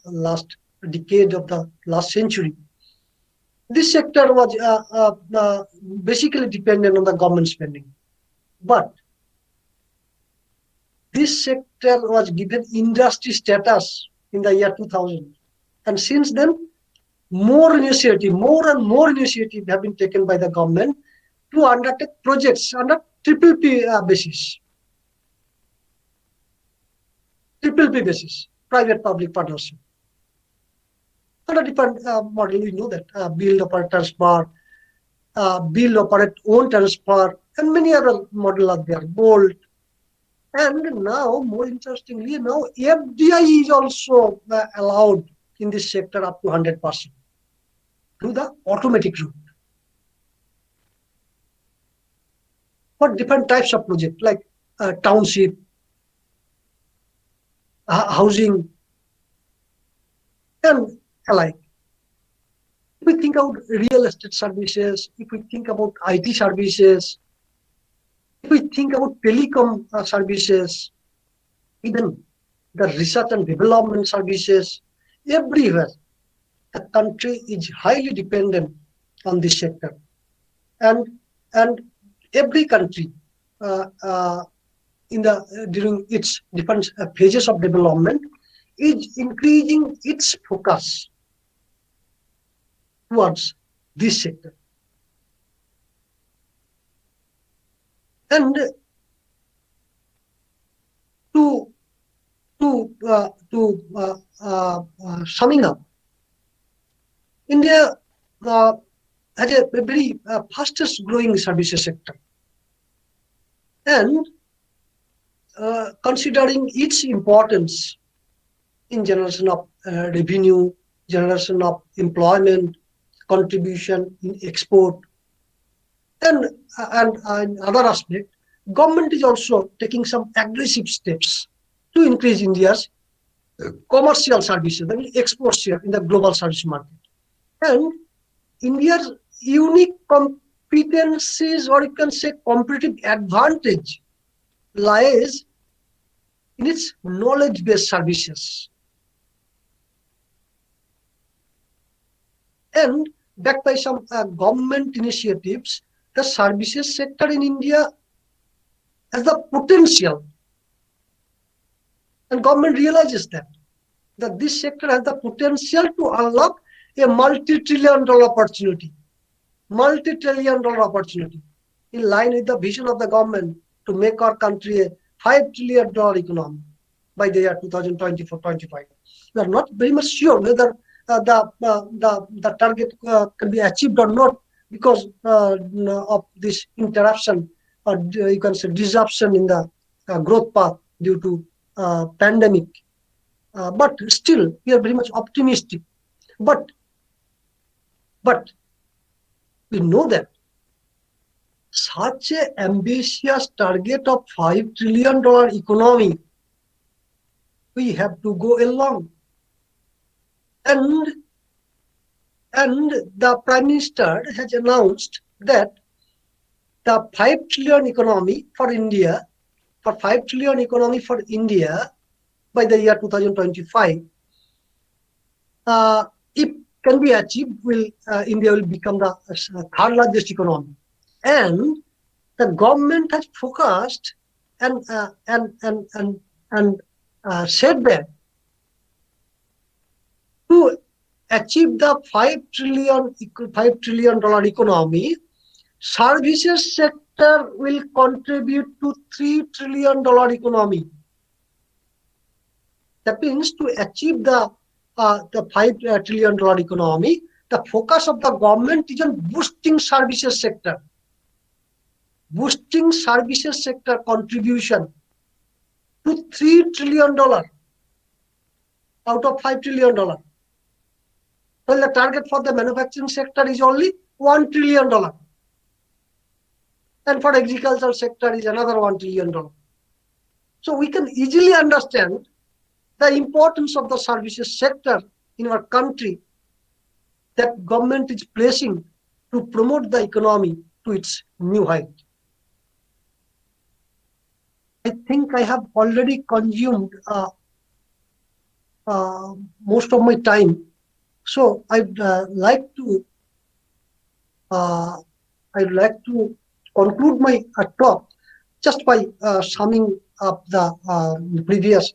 last decade of the last century, this sector was basically dependent on the government spending. But this sector was given industry status in the year 2000. And since then, more and more initiatives have been taken by the government to undertake projects under triple P basis. Triple P basis, private-public partnership. Under different model, we know that build, operate, transfer, build, operate, own, transfer, and many other models are there, bold. And now, more interestingly, now FDI is also allowed in this sector up to 100% through the automatic route. for different types of projects like township, housing, and alike. If we think about real estate services, if we think about IT services, if we think about telecom services, even the research and development services, everywhere, the country is highly dependent on this sector. And every country during its different phases of development is increasing its focus towards this sector. And to summing up, India has a very fastest growing services sector, and considering its importance in generation of revenue, generation of employment, contribution in export, and other aspect, government is also taking some aggressive steps to increase India's commercial services, that is export share in the global service market. And India's unique competencies, or you can say competitive advantage, lies in its knowledge-based services. And backed by some government initiatives, the services sector in India has the potential, and government realizes that this sector has the potential to unlock a multi-trillion-dollar opportunity, in line with the vision of the government to make our country a $5 trillion economy by the year 2024-25. We are not very much sure whether the target can be achieved or not because of this interruption, or you can say disruption in the growth path due to pandemic. But still, we are very much optimistic. But we know that such an ambitious target of $5 trillion economy, we have to go along. And the Prime Minister has announced that the 5 trillion economy for India, by the year 2025, if can be achieved, India will become the third largest economy. And the government has focused and said that to achieve the $5 trillion economy, services sector will contribute to $3 trillion economy. That means to achieve the $5 trillion economy, the focus of the government is on boosting services sector. Boosting services sector contribution to $3 trillion out of $5 trillion. Well, the target for the manufacturing sector is only $1 trillion. And for agricultural sector is another $1 trillion. So we can easily understand the importance of the services sector in our country that government is placing to promote the economy to its new height. I think I have already consumed most of my time, so I'd like to conclude my talk just by summing up the previous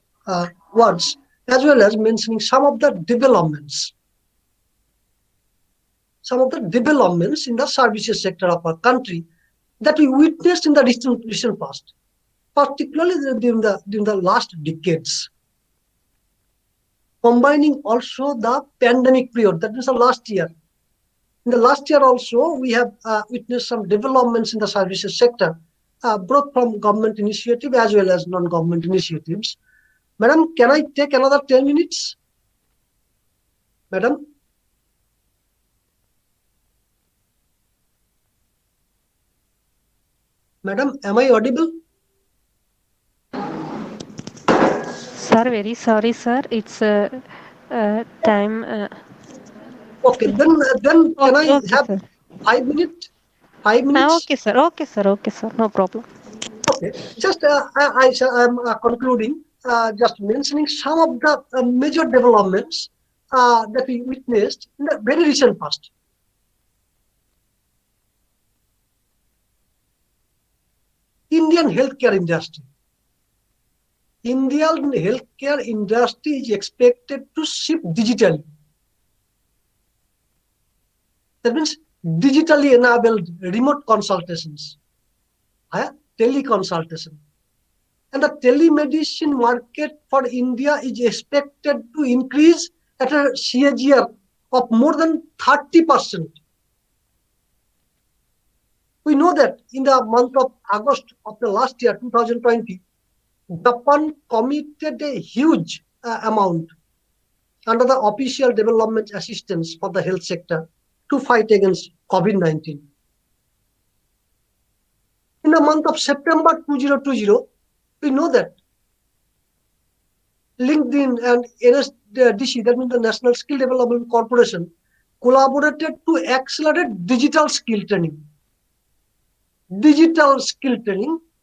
words, as well as mentioning some of the developments in the services sector of our country that we witnessed in the recent past, particularly during the last decades. Combining also the pandemic period, that is the last year. In the last year also, we have witnessed some developments in the services sector, both from government initiative as well as non-government initiatives. Madam, can I take another 10 minutes? Madam? Madam, am I audible? Sir, very sorry, sir. It's time. Okay, then can Okay, I okay, have sir. 5 minutes? 5 minutes? Okay, sir. Okay, sir. Okay, sir. No problem. Okay, just I am concluding, just mentioning some of the major developments that we witnessed in the very recent past. Indian healthcare industry. Indian healthcare industry is expected to shift digitally. That means digitally enabled remote consultations, teleconsultation. And the telemedicine market for India is expected to increase at a CAGR of more than 30%. We know that in the month of August of the last year, 2020, Japan committed a huge amount under the official development assistance for the health sector to fight against COVID-19. In the month of September 2020, we know that LinkedIn and NSDC, that means the National Skill Development Corporation, collaborated to accelerate digital skill training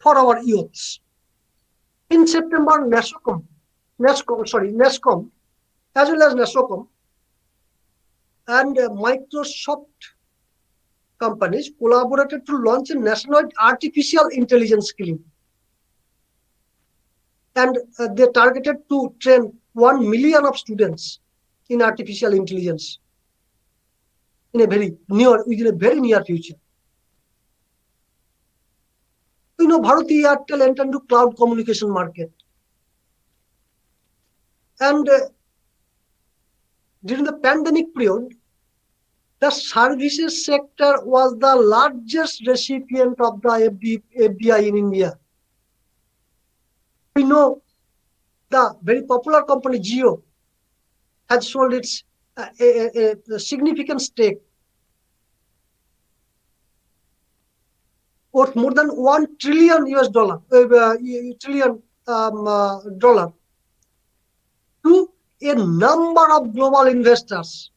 for our youths. In September, NASCOM, as well as NASCOM and Microsoft companies collaborated to launch a national artificial intelligence skilling. And they targeted to train 1 million of students in artificial intelligence within a very near future. We know Bharati Airtel entered into cloud communication market. And during the pandemic period, the services sector was the largest recipient of the FDI in India. We know the very popular company Jio had sold its a significant stake worth more than $1 trillion dollar to a number of global investors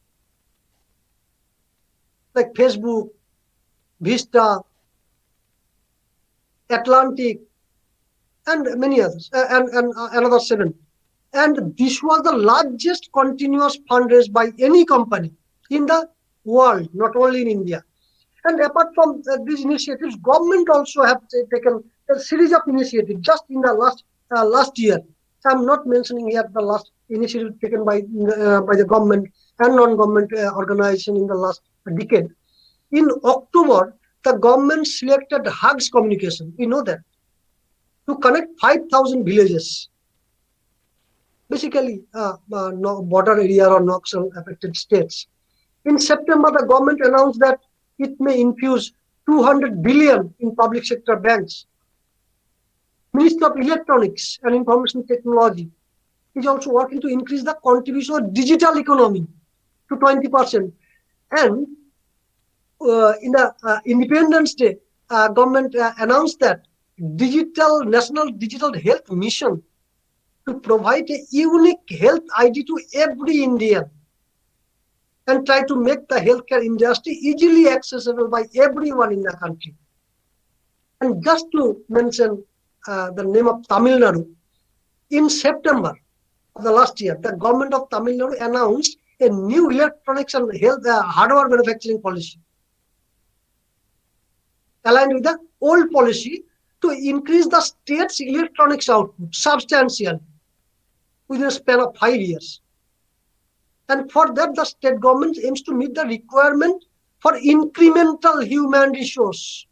like Facebook, Vista, Atlantic, and many others, and another 7. And this was the largest continuous fundraise by any company in the world, not only in India. And apart from these initiatives, government also have taken a series of initiatives just in the last year. I'm not mentioning here the last initiative taken by the government and non-government organization in the last decade. In October, the government selected Hugs Communication. We know that to connect 5,000 villages, basically border area or Naxal affected states. In September, the government announced that it may infuse 200 billion in public sector banks. Ministry of Electronics and Information Technology is also working to increase the contribution of digital economy to 20%. And in the Independence Day, government announced that National Digital Health Mission to provide a unique health ID to every Indian and try to make the healthcare industry easily accessible by everyone in the country. And just to mention the name of Tamil Nadu, in September of the last year, the government of Tamil Nadu announced a new electronics and health hardware manufacturing policy, aligned with the old policy to increase the state's electronics output substantially within a span of 5 years. And for that, the state government aims to meet the requirement for incremental human resource.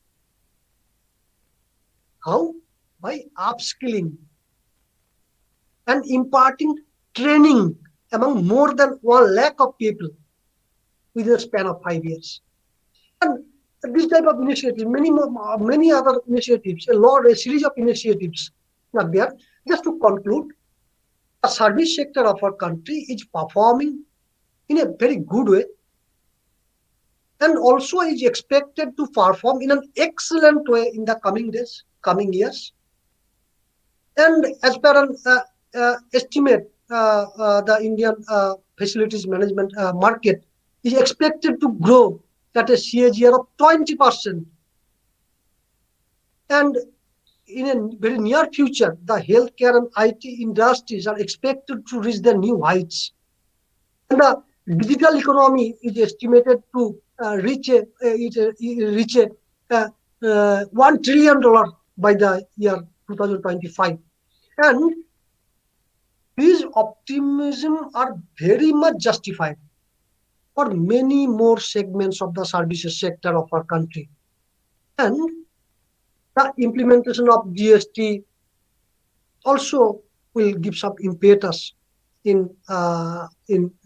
How? By upskilling and imparting training among more than 1 lakh of people within a span of 5 years. And this type of initiatives, many other initiatives, a series of initiatives are there. Just to conclude, the service sector of our country is performing in a very good way. and also is expected to perform in an excellent way in the coming days, coming years. And as per an estimate, the Indian facilities management market is expected to grow at a CAGR of 20%. And in a very near future, the healthcare and IT industries are expected to reach their new heights. And the digital economy is estimated to reach a $1 trillion by the year 2025. And these optimism are very much justified for many more segments of the services sector of our country. And the implementation of GST also will give some impetus in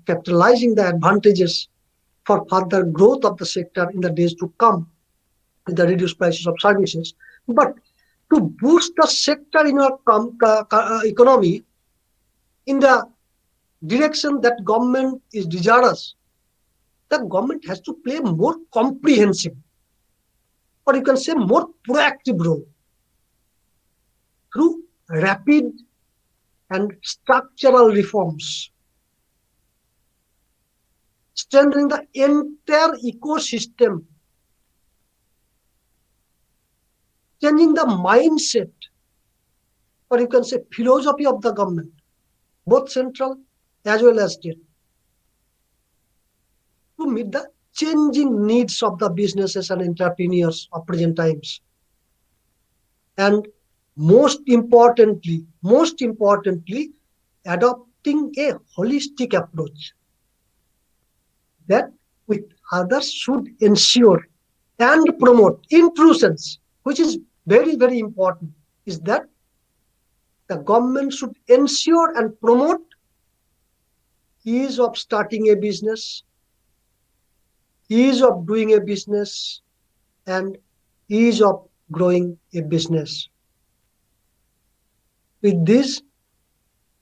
capitalizing the advantages for further growth of the sector in the days to come with the reduced prices of services. But to boost the sector in our economy in the direction that government is desirous, the government has to play more comprehensive, or you can say more proactive role through rapid and structural reforms, strengthening the entire ecosystem, changing the mindset, or you can say philosophy of the government, both central as well as state, to meet the changing needs of the businesses and entrepreneurs of present times. And most importantly, adopting a holistic approach that with others should ensure and promote in true sense, which is very, very important, is that the government should ensure and promote ease of starting a business, ease of doing a business, and ease of growing a business. With this,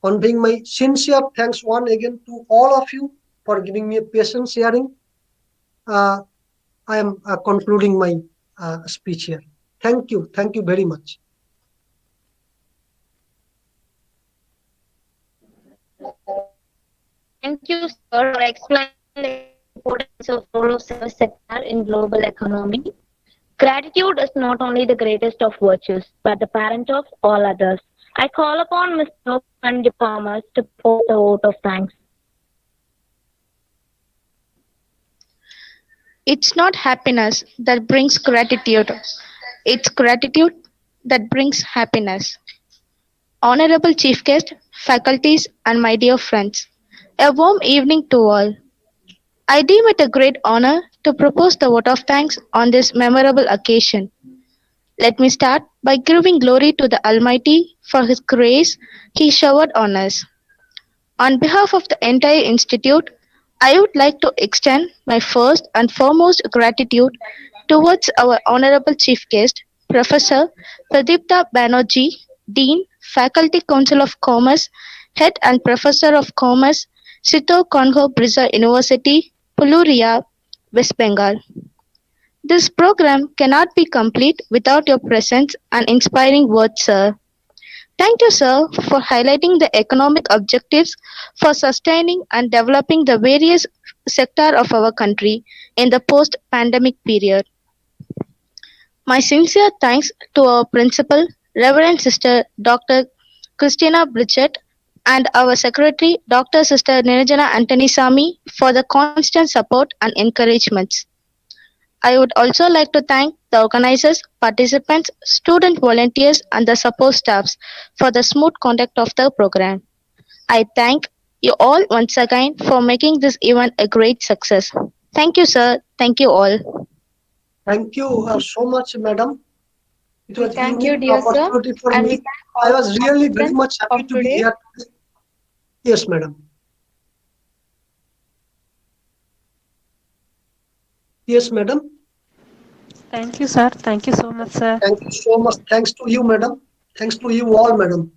conveying my sincere thanks once again to all of you for giving me a patient sharing. I am concluding my speech here. Thank you very much. Thank you, sir, for explaining the importance of role of service sector in global economy. Gratitude is not only the greatest of virtues, but the parent of all others. I call upon Mr. and the farmers to pour the vote of thanks. It's not happiness that brings gratitude. It's gratitude that brings happiness. Honorable Chief Guest, faculties, and my dear friends, a warm evening to all. I deem it a great honor to propose the vote of thanks on this memorable occasion. Let me start by giving glory to the Almighty for His grace He showered on us. On behalf of the entire Institute, I would like to extend my first and foremost gratitude towards our Honorable Chief Guest, Professor Pradipta Banerjee, Dean, Faculty Council of Commerce, Head and Professor of Commerce, Sito Kongo Brizza University, Puluria, West Bengal. This program cannot be complete without your presence and inspiring words, sir. Thank you, sir, for highlighting the economic objectives for sustaining and developing the various sectors of our country in the post-pandemic period. My sincere thanks to our principal, Reverend Sister Dr. Christina Bridget, and our secretary, Dr. Sister Nirajana Antonisamy, for the constant support and encouragements. I would also like to thank the organizers, participants, student volunteers, and the support staffs for the smooth conduct of the program. I thank you all once again for making this event a great success. Thank you, sir. Thank you all. Thank you so much, madam. It was Thank unique you, dear sir. opportunity for And me. we thank all I was really very participants much happy of to be today. here. Yes, madam. Yes, madam. Thank you, sir. Thank you so much, sir. Thank you so much. Thanks to you, madam. Thanks to you all, madam.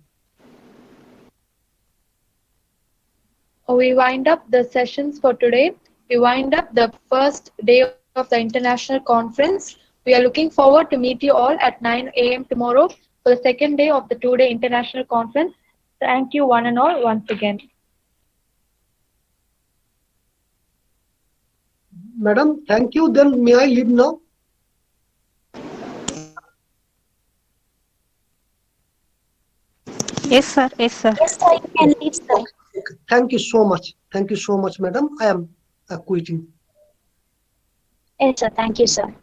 We wind up the sessions for today. We wind up the first day of of the international conference. We are looking forward to meet you all at 9 a.m. tomorrow for the second day of the two-day international conference. Thank you one and all once again. Madam, thank you. Then may I leave now? Yes, sir. Yes, sir. Yes, sir, you can leave, sir. Okay. Thank you so much. Thank you so much, madam. I am quitting. Yes, sir. Thank you, sir.